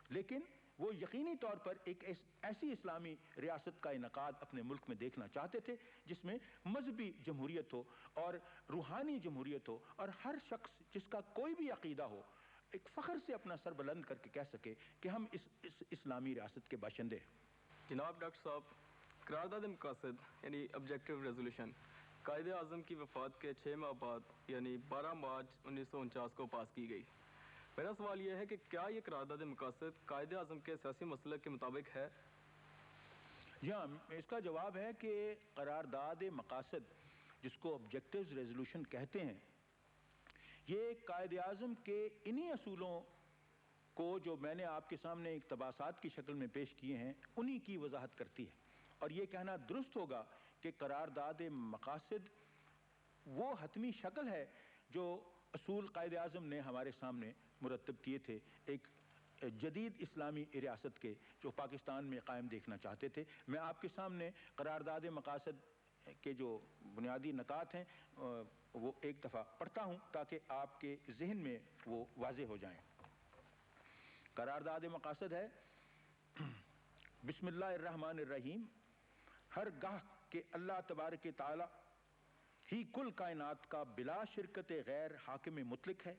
لیکن وہ یقینی طور پر ایک ایسی اسلامی ریاست کا انعقاد اپنے ملک میں دیکھنا چاہتے تھے جس میں مذہبی جمہوریت ہو اور روحانی جمہوریت ہو، اور ہر شخص جس کا کوئی بھی عقیدہ ہو ایک فخر سے اپنا سر بلند کر کے کہہ سکے کہ ہم اس اسلامی ریاست کے باشندے ہیں۔ جناب ڈاکٹر صاحب، قرارداد مقاصد یعنی آبجیکٹو ریزولوشن قائد اعظم کی وفات کے 6 ماہ بعد یعنی 12 مارچ 1949 کو پاس کی گئی۔ میرا سوال یہ ہے کہ کیا یہ قرارداد مقاصد قائد اعظم کے سیاسی مسلک کے مطابق ہے؟ جی ہاں، اس کا جواب ہے کہ قرارداد مقاصد جس کو آبجیکٹیوز ریزولوشن کہتے ہیں، یہ قائد اعظم کے انہی اصولوں کو جو میں نے آپ کے سامنے اقتباسات کی شکل میں پیش کیے ہیں انہی کی وضاحت کرتی ہے، اور یہ کہنا درست ہوگا کہ قرارداد مقاصد وہ حتمی شکل ہے جو اصول قائد اعظم نے ہمارے سامنے مرتب کیے تھے ایک جدید اسلامی ریاست کے جو پاکستان میں قائم دیکھنا چاہتے تھے۔ میں آپ کے سامنے قرارداد مقاصد کے جو بنیادی نکات ہیں وہ ایک دفعہ پڑھتا ہوں تاکہ آپ کے ذہن میں وہ واضح ہو جائیں۔ قرارداد مقاصد ہے: بسم اللہ الرحمن الرحیم، ہر گاہ کہ اللہ تبارک تعالی ہی کل کائنات کا بلا شرکت غیر حاکم مطلق ہے،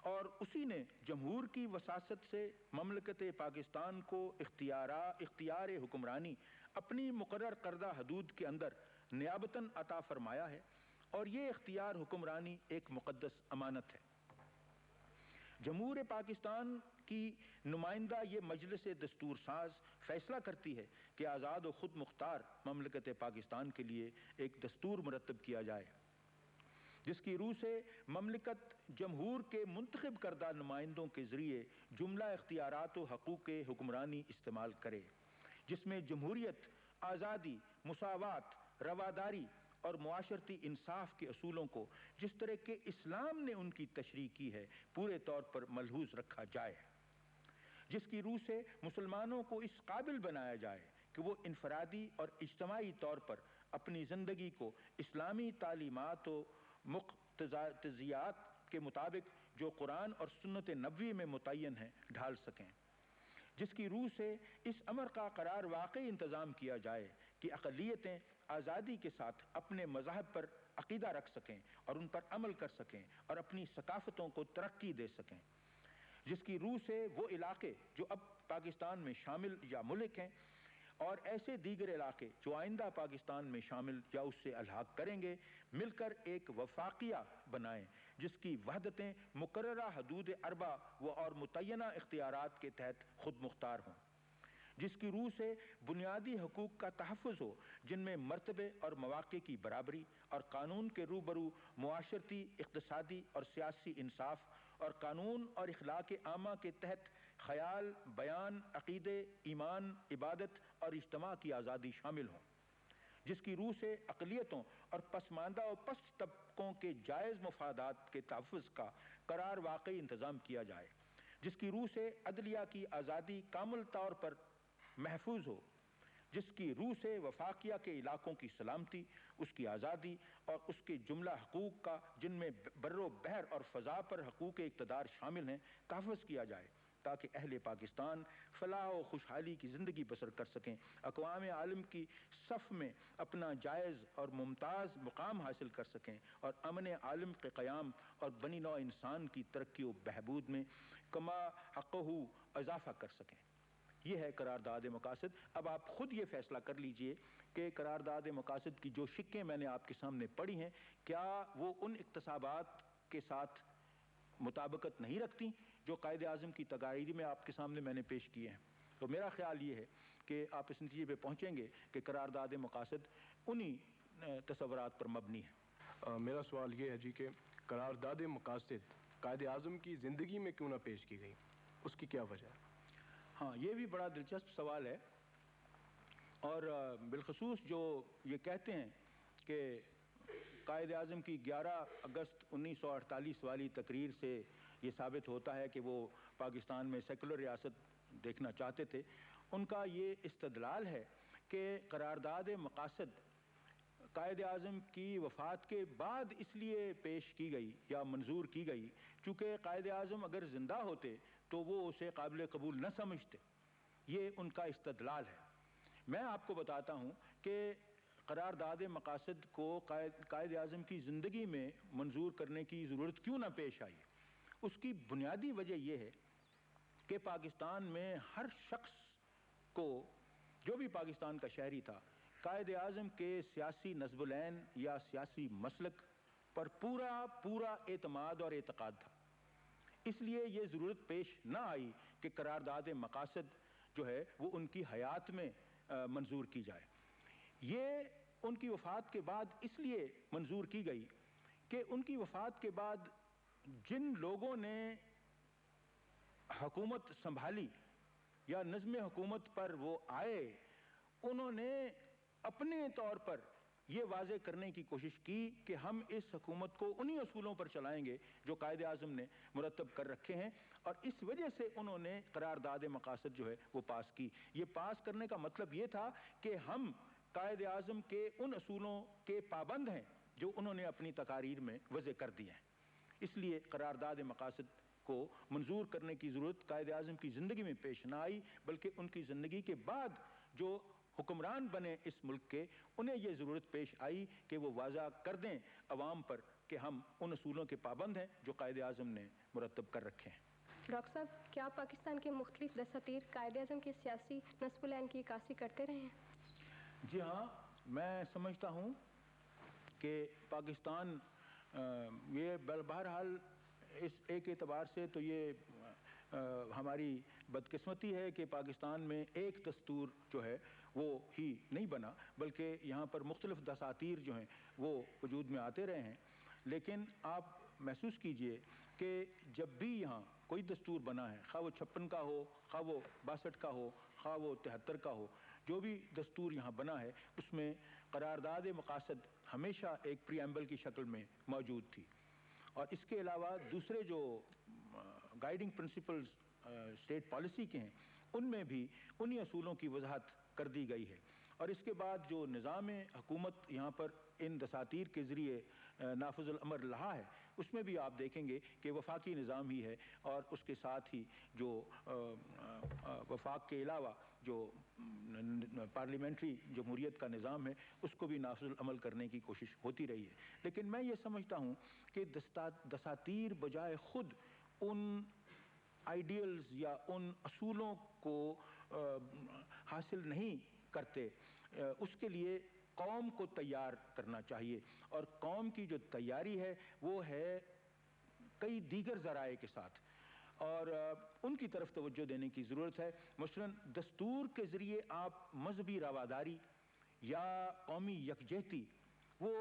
اور اسی نے جمہور کی وساطت سے مملکت پاکستان کو اختیار حکمرانی اپنی مقرر کردہ حدود کے اندر نیابتاً عطا فرمایا ہے، اور یہ اختیار حکمرانی ایک مقدس امانت ہے۔ جمہور پاکستان کی نمائندہ یہ مجلس دستور ساز فیصلہ کرتی ہے کہ آزاد و خود مختار مملکت پاکستان کے لیے ایک دستور مرتب کیا جائے، جس کی روح سے مملکت جمہور کے منتخب کردہ نمائندوں کے ذریعے جملہ اختیارات و حقوق حکمرانی استعمال کرے، جس میں جمہوریت، آزادی، مساوات، رواداری اور معاشرتی انصاف کے اصولوں کو جس طرح کہ اسلام نے ان کی تشریح کی ہے پورے طور پر ملحوظ رکھا جائے، جس کی روح سے مسلمانوں کو اس قابل بنایا جائے کہ وہ انفرادی اور اجتماعی طور پر اپنی زندگی کو اسلامی تعلیمات و مقتضیات کے مطابق جو قرآن اور سنت نبوی میں متعین ہیں ڈھال سکیں، جس کی روح سے اس امر کا قرار واقعی انتظام کیا جائے کہ اقلیتیں آزادی کے ساتھ اپنے مذاہب پر عقیدہ رکھ سکیں اور ان پر عمل کر سکیں اور اپنی ثقافتوں کو ترقی دے سکیں، جس کی روح سے وہ علاقے جو اب پاکستان میں شامل یا ملک ہیں اور ایسے دیگر علاقے جو آئندہ پاکستان میں شامل یا اس سے الحاق کریں گے مل کر ایک وفاقیہ بنائیں، جس کی وحدتیں مقررہ حدود اربع و اور متعینہ اختیارات کے تحت خود مختار ہوں، جس کی روح سے بنیادی حقوق کا تحفظ ہو جن میں مرتبے اور مواقع کی برابری اور قانون کے روبرو معاشرتی، اقتصادی اور سیاسی انصاف اور قانون اور اخلاق عامہ کے تحت خیال، بیان، عقیدے، ایمان، عبادت اور اجتماع کی آزادی شامل ہوں، جس کی روح سے اقلیتوں اور پسماندہ و پست طبقوں کے جائز مفادات کے تحفظ کا قرار واقعی انتظام کیا جائے، جس کی روح سے عدلیہ کی آزادی کامل طور پر محفوظ ہو، جس کی روح سے وفاقیہ کے علاقوں کی سلامتی، اس کی آزادی اور اس کے جملہ حقوق کا جن میں بر و بحر اور فضا پر حقوق اقتدار شامل ہیں تحفظ کیا جائے، تاکہ اہل پاکستان فلاح و خوشحالی کی زندگی بسر کر سکیں، اقوام عالم کی صف میں اپنا جائز اور ممتاز مقام حاصل کر سکیں اور امن عالم کے قیام اور بنی نوع انسان کی ترقی و بہبود میں کما حقہ اضافہ کر سکیں۔ یہ ہے قرارداد مقاصد۔ اب آپ خود یہ فیصلہ کر لیجئے کہ قرارداد مقاصد کی جو شقیں میں نے آپ کے سامنے پڑھی ہیں کیا وہ ان اقتصابات کے ساتھ مطابقت نہیں رکھتی جو قائد اعظم کی تقاریر میں آپ کے سامنے میں نے پیش کیے ہیں؟ تو میرا خیال یہ ہے کہ آپ اس نتیجے پہ پہنچیں گے کہ قرارداد مقاصد انہی تصورات پر مبنی ہے۔ میرا سوال یہ ہے جی کہ قرارداد مقاصد قائد اعظم کی زندگی میں کیوں نہ پیش کی گئی، اس کی کیا وجہ ہے؟ ہاں، یہ بھی بڑا دلچسپ سوال ہے، اور بالخصوص جو یہ کہتے ہیں کہ قائد اعظم کی 11 اگست 1948 والی تقریر سے یہ ثابت ہوتا ہے کہ وہ پاکستان میں سیکولر ریاست دیکھنا چاہتے تھے، ان کا یہ استدلال ہے کہ قرارداد مقاصد قائد اعظم کی وفات کے بعد اس لیے پیش کی گئی یا منظور کی گئی چونکہ قائد اعظم اگر زندہ ہوتے تو وہ اسے قابل قبول نہ سمجھتے، یہ ان کا استدلال ہے۔ میں آپ کو بتاتا ہوں کہ قرارداد مقاصد کو قائد اعظم کی زندگی میں منظور کرنے کی ضرورت کیوں نہ پیش آئی، اس کی بنیادی وجہ یہ ہے کہ پاکستان میں ہر شخص کو، جو بھی پاکستان کا شہری تھا، قائد اعظم کے سیاسی نصب العین یا سیاسی مسلک پر پورا اعتماد اور اعتقاد تھا. اس لیے یہ ضرورت پیش نہ آئی کہ قرارداد مقاصد جو ہے وہ ان کی حیات میں منظور کی جائے. یہ ان کی وفات کے بعد اس لیے منظور کی گئی کہ ان کی وفات کے بعد جن لوگوں نے حکومت سنبھالی یا نظم حکومت پر وہ آئے، انہوں نے اپنے طور پر یہ واضح کرنے کی کوشش کی کہ ہم اس حکومت کو انہی اصولوں پر چلائیں گے جو قائد اعظم نے مرتب کر رکھے ہیں، اور اس وجہ سے انہوں نے قرارداد مقاصد جو ہے وہ پاس کی. یہ پاس کرنے کا مطلب یہ تھا کہ ہم قائد اعظم کے ان اصولوں کے پابند ہیں جو انہوں نے اپنی تقاریر میں وضع کر دیے ہیں. اس لیے قرارداد مقاصد کو منظور کرنے کی ضرورت قائد اعظم کی زندگی میں پیش نہ آئی، بلکہ ان کی زندگی کے بعد جو حکمران بنے اس ملک کے، انہیں یہ ضرورت پیش آئی کہ وہ واضح کر دیں عوام پر کہ ہم ان اصولوں کے پابند ہیں جو قائد اعظم نے مرتب کر رکھے ہیں. ڈاکٹر صاحب، کیا پاکستان کے مختلف دساتیر قائد اعظم کے سیاسی نصب العین کی عکاسی کرتے رہے ہیں؟ جی ہاں، میں سمجھتا ہوں کہ پاکستان یہ بہرحال اس ایک اعتبار سے تو یہ ہماری بدقسمتی ہے کہ پاکستان میں ایک دستور جو ہے وہ ہی نہیں بنا، بلکہ یہاں پر مختلف دساتیر جو ہیں وہ وجود میں آتے رہے ہیں. لیکن آپ محسوس کیجئے کہ جب بھی یہاں کوئی دستور بنا ہے، خواہ وہ 56 کا ہو، خواہ وہ 62 کا ہو، خواہ وہ 73 کا ہو، جو بھی دستور یہاں بنا ہے اس میں قرارداد مقاصد ہمیشہ ایک پریامبل کی شکل میں موجود تھی. اور اس کے علاوہ دوسرے جو گائیڈنگ پرنسپلز اسٹیٹ پالیسی کے ہیں، ان میں بھی انہی اصولوں کی وضاحت کر دی گئی ہے. اور اس کے بعد جو نظام حکومت یہاں پر ان دساتیر کے ذریعے نافذ الامر رہا ہے، اس میں بھی آپ دیکھیں گے کہ وفاقی نظام ہی ہے، اور اس کے ساتھ ہی جو وفاق کے علاوہ جو پارلیمنٹری جمہوریت کا نظام ہے اس کو بھی نافذ العمل کرنے کی کوشش ہوتی رہی ہے. لیکن میں یہ سمجھتا ہوں کہ دساتیر بجائے خود ان آئیڈیلز یا ان اصولوں کو حاصل نہیں کرتے. اس کے لیے قوم کو تیار کرنا چاہیے، اور قوم کی جو تیاری ہے وہ ہے کئی دیگر ذرائع کے ساتھ، اور ان کی طرف توجہ دینے کی ضرورت ہے. مثلاً دستور کے ذریعے آپ مذہبی رواداری یا قومی یکجہتی وہ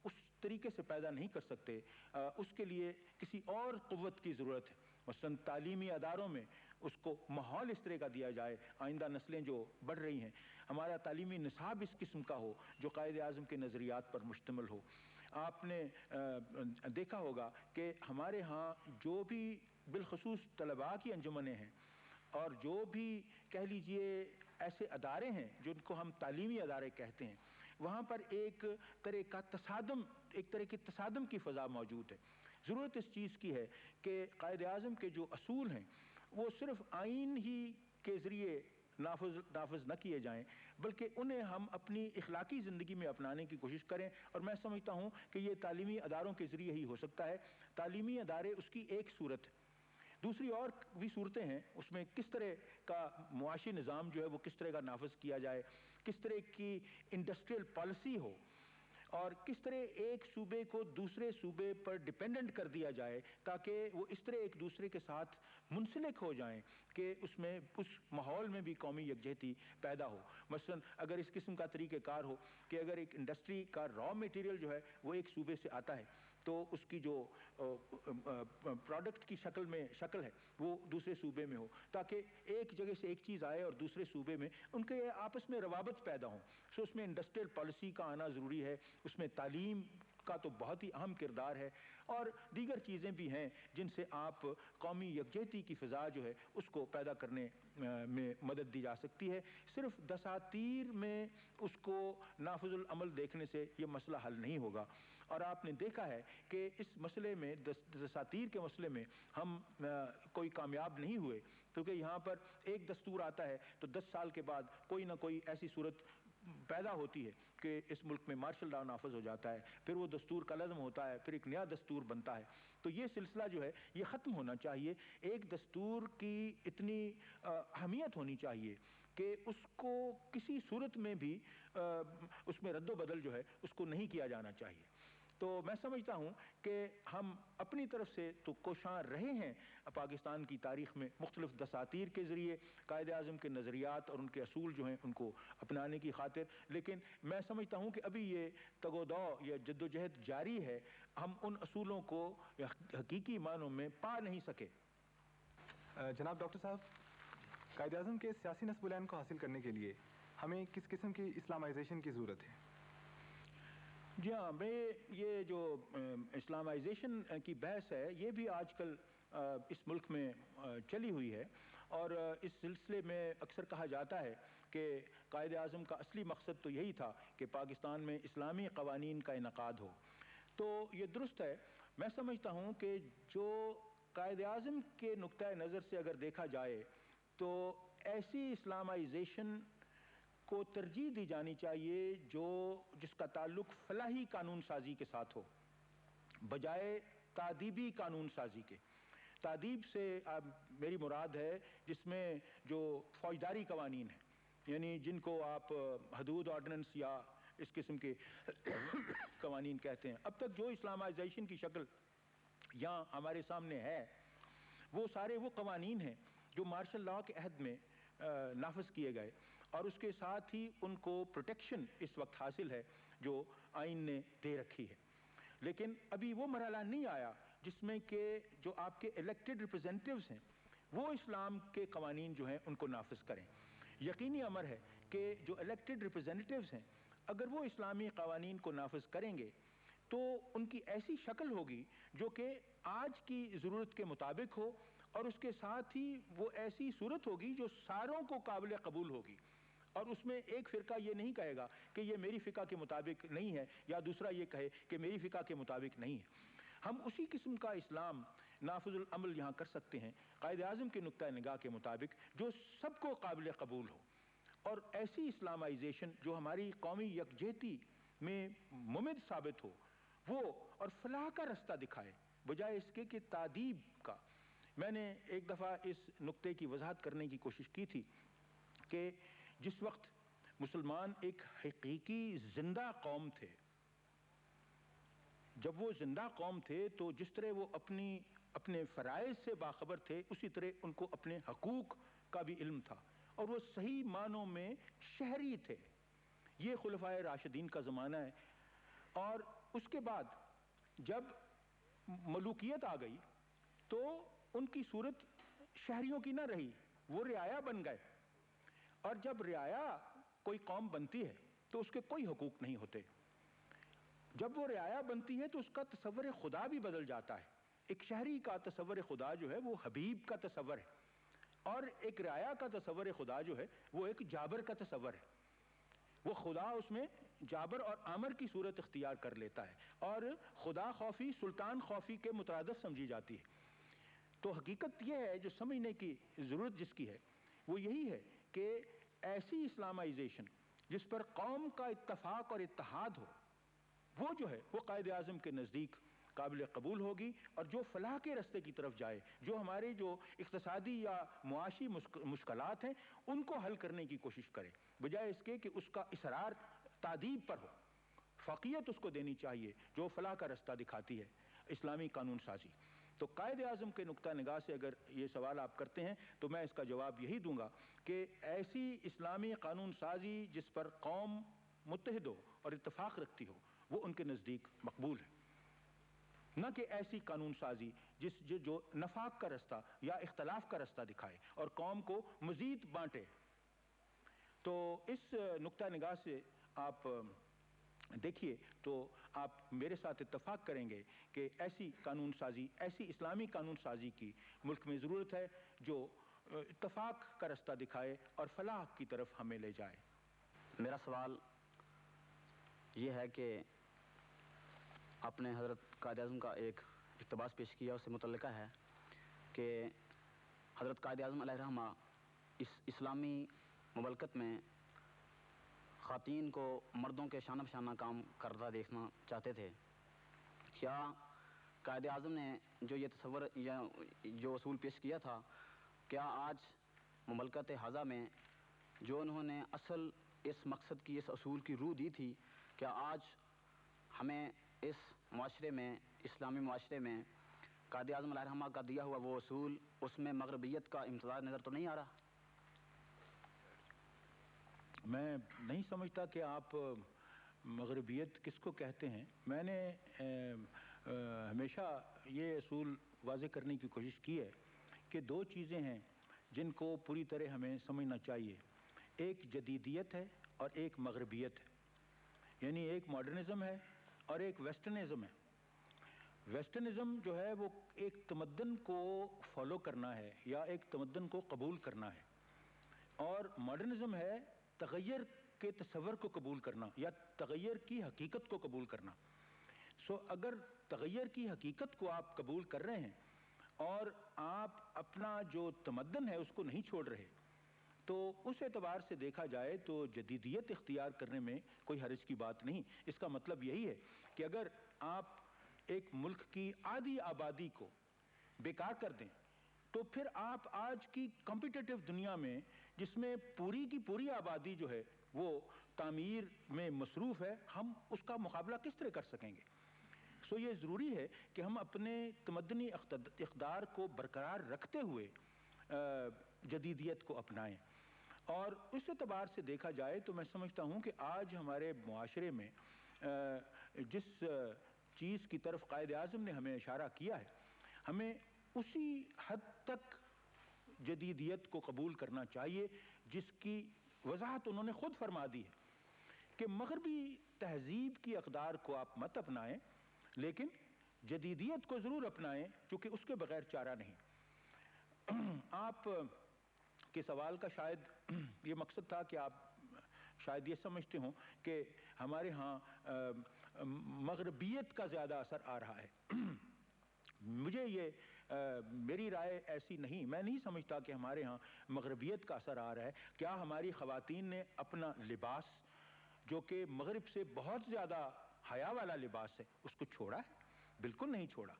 اس طریقے سے پیدا نہیں کر سکتے. اس کے لیے کسی اور قوت کی ضرورت ہے. مثلاً تعلیمی اداروں میں اس کو ماحول اس طرح کا دیا جائے، آئندہ نسلیں جو بڑھ رہی ہیں، ہمارا تعلیمی نصاب اس قسم کا ہو جو قائد اعظم کے نظریات پر مشتمل ہو. آپ نے دیکھا ہوگا کہ ہمارے ہاں جو بھی بالخصوص طلباء کی انجمنیں ہیں اور جو بھی کہہ لیجئے ایسے ادارے ہیں جن کو ہم تعلیمی ادارے کہتے ہیں، وہاں پر ایک طرح کی تصادم کی فضا موجود ہے. ضرورت اس چیز کی ہے کہ قائد اعظم کے جو اصول ہیں وہ صرف آئین ہی کے ذریعے نافذ نہ کیے جائیں، بلکہ انہیں ہم اپنی اخلاقی زندگی میں اپنانے کی کوشش کریں. اور میں سمجھتا ہوں کہ یہ تعلیمی اداروں کے ذریعے ہی ہو سکتا ہے. تعلیمی ادارے اس کی ایک صورت ہے. دوسری اور بھی صورتیں ہیں، اس میں کس طرح کا معاشی نظام جو ہے وہ کس طرح کا نافذ کیا جائے، کس طرح کی انڈسٹریل پالیسی ہو، اور کس طرح ایک صوبے کو دوسرے صوبے پر ڈیپینڈنٹ کر دیا جائے تاکہ وہ اس طرح ایک دوسرے کے ساتھ منسلک ہو جائیں کہ اس میں اس ماحول میں بھی قومی یکجہتی پیدا ہو. مثلا اگر اس قسم کا طریقہ کار ہو کہ اگر ایک انڈسٹری کا را میٹیریل جو ہے وہ ایک صوبے سے آتا ہے تو اس کی جو پروڈکٹ کی شکل ہے وہ دوسرے صوبے میں ہو، تاکہ ایک جگہ سے ایک چیز آئے اور دوسرے صوبے میں ان کے آپس میں روابط پیدا ہوں. سو اس میں انڈسٹریل پالیسی کا آنا ضروری ہے. اس میں تعلیم کا تو بہت ہی اہم کردار ہے، اور دیگر چیزیں بھی ہیں جن سے آپ قومی یکجہتی کی فضا جو ہے اس کو پیدا کرنے میں مدد دی جا سکتی ہے. صرف دساتیر میں اس کو نافذ العمل دیکھنے سے یہ مسئلہ حل نہیں ہوگا. اور آپ نے دیکھا ہے کہ اس مسئلے میں دساتیر کے مسئلے میں ہم کوئی کامیاب نہیں ہوئے، کیونکہ یہاں پر ایک دستور آتا ہے تو 10 سال کے بعد کوئی نہ کوئی ایسی صورت پیدا ہوتی ہے کہ اس ملک میں مارشل لا نافذ ہو جاتا ہے، پھر وہ دستور کا لازم ہوتا ہے، پھر ایک نیا دستور بنتا ہے، تو یہ سلسلہ جو ہے یہ ختم ہونا چاہیے۔ ایک دستور کی اتنی اہمیت ہونی چاہیے کہ اس کو کسی صورت میں بھی اس میں رد و بدل جو ہے اس کو نہیں کیا جانا چاہیے۔ تو میں سمجھتا ہوں کہ ہم اپنی طرف سے تو کوشاں رہے ہیں پاکستان کی تاریخ میں مختلف دساتیر کے ذریعے قائد اعظم کے نظریات اور ان کے اصول جو ہیں ان کو اپنانے کی خاطر، لیکن میں سمجھتا ہوں کہ ابھی یہ تگ و دو یا جد و جہد جاری ہے، ہم ان اصولوں کو حقیقی معنوں میں پا نہیں سکے۔ جناب ڈاکٹر صاحب، قائد اعظم کے سیاسی نصب العین کو حاصل کرنے کے لیے ہمیں کس قسم کی اسلامائزیشن کی ضرورت ہے؟ جی ہاں، میں یہ جو اسلامائزیشن کی بحث ہے یہ بھی آج کل اس ملک میں چلی ہوئی ہے، اور اس سلسلے میں اکثر کہا جاتا ہے کہ قائد اعظم کا اصلی مقصد تو یہی تھا کہ پاکستان میں اسلامی قوانین کا انعقاد ہو۔ تو یہ درست ہے، میں سمجھتا ہوں کہ جو قائد اعظم کے نقطۂ نظر سے اگر دیکھا جائے تو ایسی اسلامائزیشن کو ترجیح دی جانی چاہیے جس کا تعلق فلاحی قانون سازی کے ساتھ ہو بجائے تادیبی قانون سازی کے۔ تادیب سے میری مراد ہے جس میں جو فوجداری قوانین ہیں، یعنی جن کو آپ حدود آرڈیننس یا اس قسم کے قوانین کہتے ہیں۔ اب تک جو اسلامائزیشن کی شکل یہاں ہمارے سامنے ہے وہ سارے وہ قوانین ہیں جو مارشل لا کے عہد میں نافذ کیے گئے، اور اس کے ساتھ ہی ان کو پروٹیکشن اس وقت حاصل ہے جو آئین نے دے رکھی ہے۔ لیکن ابھی وہ مرحلہ نہیں آیا جس میں کہ جو آپ کے الیکٹڈ ریپرزینٹیوز ہیں وہ اسلام کے قوانین جو ہیں ان کو نافذ کریں۔ یقینی امر ہے کہ جو الیکٹڈ ریپرزینٹیوز ہیں اگر وہ اسلامی قوانین کو نافذ کریں گے تو ان کی ایسی شکل ہوگی جو کہ آج کی ضرورت کے مطابق ہو، اور اس کے ساتھ ہی وہ ایسی صورت ہوگی جو ساروں کو قابل قبول ہوگی، اور اس میں ایک فرقہ یہ نہیں کہے گا کہ یہ میری فقہ کے مطابق نہیں ہے، یا دوسرا یہ کہے کہ میری فقہ کے مطابق نہیں ہے۔ ہم اسی قسم کا اسلام نافذ العمل یہاں کر سکتے ہیں قائد اعظم کے نقطۂ نگاہ کے مطابق جو سب کو قابل قبول ہو، اور ایسی اسلامائزیشن جو ہماری قومی یکجہتی میں ممد ثابت ہو وہ، اور فلاح کا رستہ دکھائے بجائے اس کے کہ تادیب کا۔ میں نے ایک دفعہ اس نقطے کی وضاحت کرنے کی کوشش کی تھی کہ جس وقت مسلمان ایک حقیقی زندہ قوم تھے، جب وہ زندہ قوم تھے تو جس طرح وہ اپنے فرائض سے باخبر تھے اسی طرح ان کو اپنے حقوق کا بھی علم تھا، اور وہ صحیح معنوں میں شہری تھے۔ یہ خلفائے راشدین کا زمانہ ہے، اور اس کے بعد جب ملوکیت آ گئی تو ان کی صورت شہریوں کی نہ رہی، وہ رعایا بن گئے، اور جب رعایا کوئی قوم بنتی ہے تو اس کے کوئی حقوق نہیں ہوتے۔ جب وہ رعایا بنتی ہے تو اس کا تصور خدا بھی بدل جاتا ہے۔ ایک شہری کا تصور خدا جو ہے وہ حبیب کا تصور ہے، اور ایک رعایا کا تصور خدا جو ہے وہ ایک جابر کا تصور ہے۔ وہ خدا اس میں جابر اور آمر کی صورت اختیار کر لیتا ہے، اور خدا خوفی سلطان خوفی کے مترادف سمجھی جاتی ہے۔ تو حقیقت یہ ہے جو سمجھنے کی ضرورت جس کی ہے وہ یہی ہے کہ ایسی اسلامائزیشن جس پر قوم کا اتفاق اور اتحاد ہو وہ جو ہے وہ قائد اعظم کے نزدیک قابل قبول ہوگی، اور جو فلاح کے رستے کی طرف جائے، جو ہمارے جو اقتصادی یا معاشی مشکلات ہیں ان کو حل کرنے کی کوشش کرے بجائے اس کے کہ اس کا اصرار تادیب پر ہو۔ فقیت اس کو دینی چاہیے جو فلاح کا رستہ دکھاتی ہے، اسلامی قانون سازی۔ تو قائد اعظم کے نقطہ نگاہ سے اگر یہ سوال آپ کرتے ہیں تو میں اس کا جواب یہی دوں گا کہ ایسی اسلامی قانون سازی جس پر قوم متحد ہو اور اتفاق رکھتی ہو وہ ان کے نزدیک مقبول ہے، نہ کہ ایسی قانون سازی جو نفاق کا رستہ یا اختلاف کا رستہ دکھائے اور قوم کو مزید بانٹے۔ تو اس نقطہ نگاہ سے آپ دیکھیے تو آپ میرے ساتھ اتفاق کریں گے کہ ایسی قانون سازی، ایسی اسلامی قانون سازی کی ملک میں ضرورت ہے جو اتفاق کا رستہ دکھائے اور فلاح کی طرف ہمیں لے جائے۔ میرا سوال یہ ہے کہ آپ نے حضرت قائد اعظم کا ایک اقتباس پیش کیا، اس سے متعلقہ ہے کہ حضرت قائد اعظم علیہ الرحمہ اس اسلامی مملکت میں خواتین کو مردوں کے شانہ بشانہ کام کرتا دیکھنا چاہتے تھے. کیا قائد اعظم نے جو یہ تصور یا جو اصول پیش کیا تھا، کیا آج مملکت حاضہ میں جو انہوں نے اصل اس مقصد کی، اس اصول کی روح دی تھی، کیا آج ہمیں اس معاشرے میں، اسلامی معاشرے میں قائد اعظم علیہ الرحمہ کا دیا ہوا وہ اصول، اس میں مغربیت کا امتزاج نظر تو نہیں آ رہا؟ میں نہیں سمجھتا کہ آپ مغربیت کس کو کہتے ہیں. میں نے ہمیشہ یہ اصول واضح کرنے کی کوشش کی ہے کہ دو چیزیں ہیں جن کو پوری طرح ہمیں سمجھنا چاہیے. ایک جدیدیت ہے اور ایک مغربیت ہے. یعنی ایک ماڈرنزم ہے اور ایک ویسٹرنزم ہے. ویسٹرنزم جو ہے وہ ایک تمدن کو فالو کرنا ہے یا ایک تمدن کو قبول کرنا ہے، اور ماڈرنزم ہے تغیر کے تصور کو قبول کرنا یا تغیر کی حقیقت کو قبول کرنا. اگر تغیر کی حقیقت کو آپ قبول کر رہے ہیں اور آپ اپنا جو تمدن ہے اس کو نہیں چھوڑ رہے، تو اس اعتبار سے دیکھا جائے تو جدیدیت اختیار کرنے میں کوئی حرج کی بات نہیں. اس کا مطلب یہی ہے کہ اگر آپ ایک ملک کی آدھی آبادی کو بیکار کر دیں تو پھر آپ آج کی کمپیٹیٹو دنیا میں، جس میں پوری کی پوری آبادی جو ہے وہ تعمیر میں مصروف ہے، ہم اس کا مقابلہ کس طرح کر سکیں گے؟ یہ ضروری ہے کہ ہم اپنے تمدنی اقدار کو برقرار رکھتے ہوئے جدیدیت کو اپنائیں. اور اس اعتبار سے دیکھا جائے تو میں سمجھتا ہوں کہ آج ہمارے معاشرے میں جس چیز کی طرف قائد اعظم نے ہمیں اشارہ کیا ہے، ہمیں اسی حد تک جدیدیت کو قبول کرنا چاہیے جس کی وضاحت انہوں نے خود فرما دی ہے کہ مغربی تہذیب کی اقدار کو آپ مت اپنائیں، لیکن جدیدیت کو ضرور اپنائیں، کیونکہ اس کے بغیر چارہ نہیں. آپ کے سوال کا شاید یہ مقصد تھا کہ آپ شاید یہ سمجھتے ہوں کہ ہمارے ہاں مغربیت کا زیادہ اثر آ رہا ہے. مجھے میری رائے ایسی نہیں. میں نہیں سمجھتا کہ ہمارے ہاں مغربیت کا اثر آ رہا ہے. کیا ہماری خواتین نے اپنا لباس، جو کہ مغرب سے بہت زیادہ حیا والا لباس ہے، اس کو چھوڑا ہے؟ بالکل نہیں چھوڑا.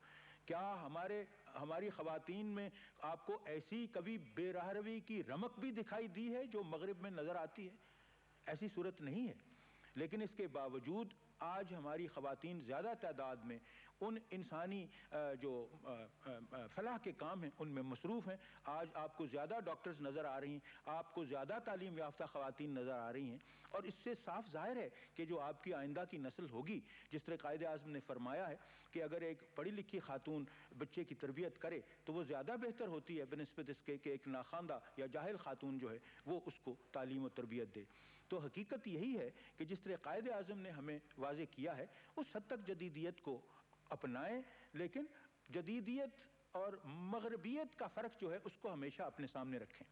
کیا ہماری خواتین میں آپ کو ایسی کبھی بے راہ روی کی رمق بھی دکھائی دی ہے جو مغرب میں نظر آتی ہے؟ ایسی صورت نہیں ہے. لیکن اس کے باوجود آج ہماری خواتین زیادہ تعداد میں ان انسانی جو فلاح کے کام ہیں ان میں مصروف ہیں. آج آپ کو زیادہ ڈاکٹرز نظر آ رہی ہیں، آپ کو زیادہ تعلیم یافتہ خواتین نظر آ رہی ہیں، اور اس سے صاف ظاہر ہے کہ جو آپ کی آئندہ کی نسل ہوگی، جس طرح قائد اعظم نے فرمایا ہے کہ اگر ایک پڑھی لکھی خاتون بچے کی تربیت کرے تو وہ زیادہ بہتر ہوتی ہے بنسبت اس کے کہ ایک ناخواندہ یا جاہل خاتون جو ہے وہ اس کو تعلیم و تربیت دے. تو حقیقت یہی ہے کہ جس طرح قائد اعظم نے ہمیں واضح کیا ہے، اس حد تک جدیدیت کو اپنائیں، لیکن جدیدیت اور مغربیت کا فرق جو ہے اس کو ہمیشہ اپنے سامنے رکھیں.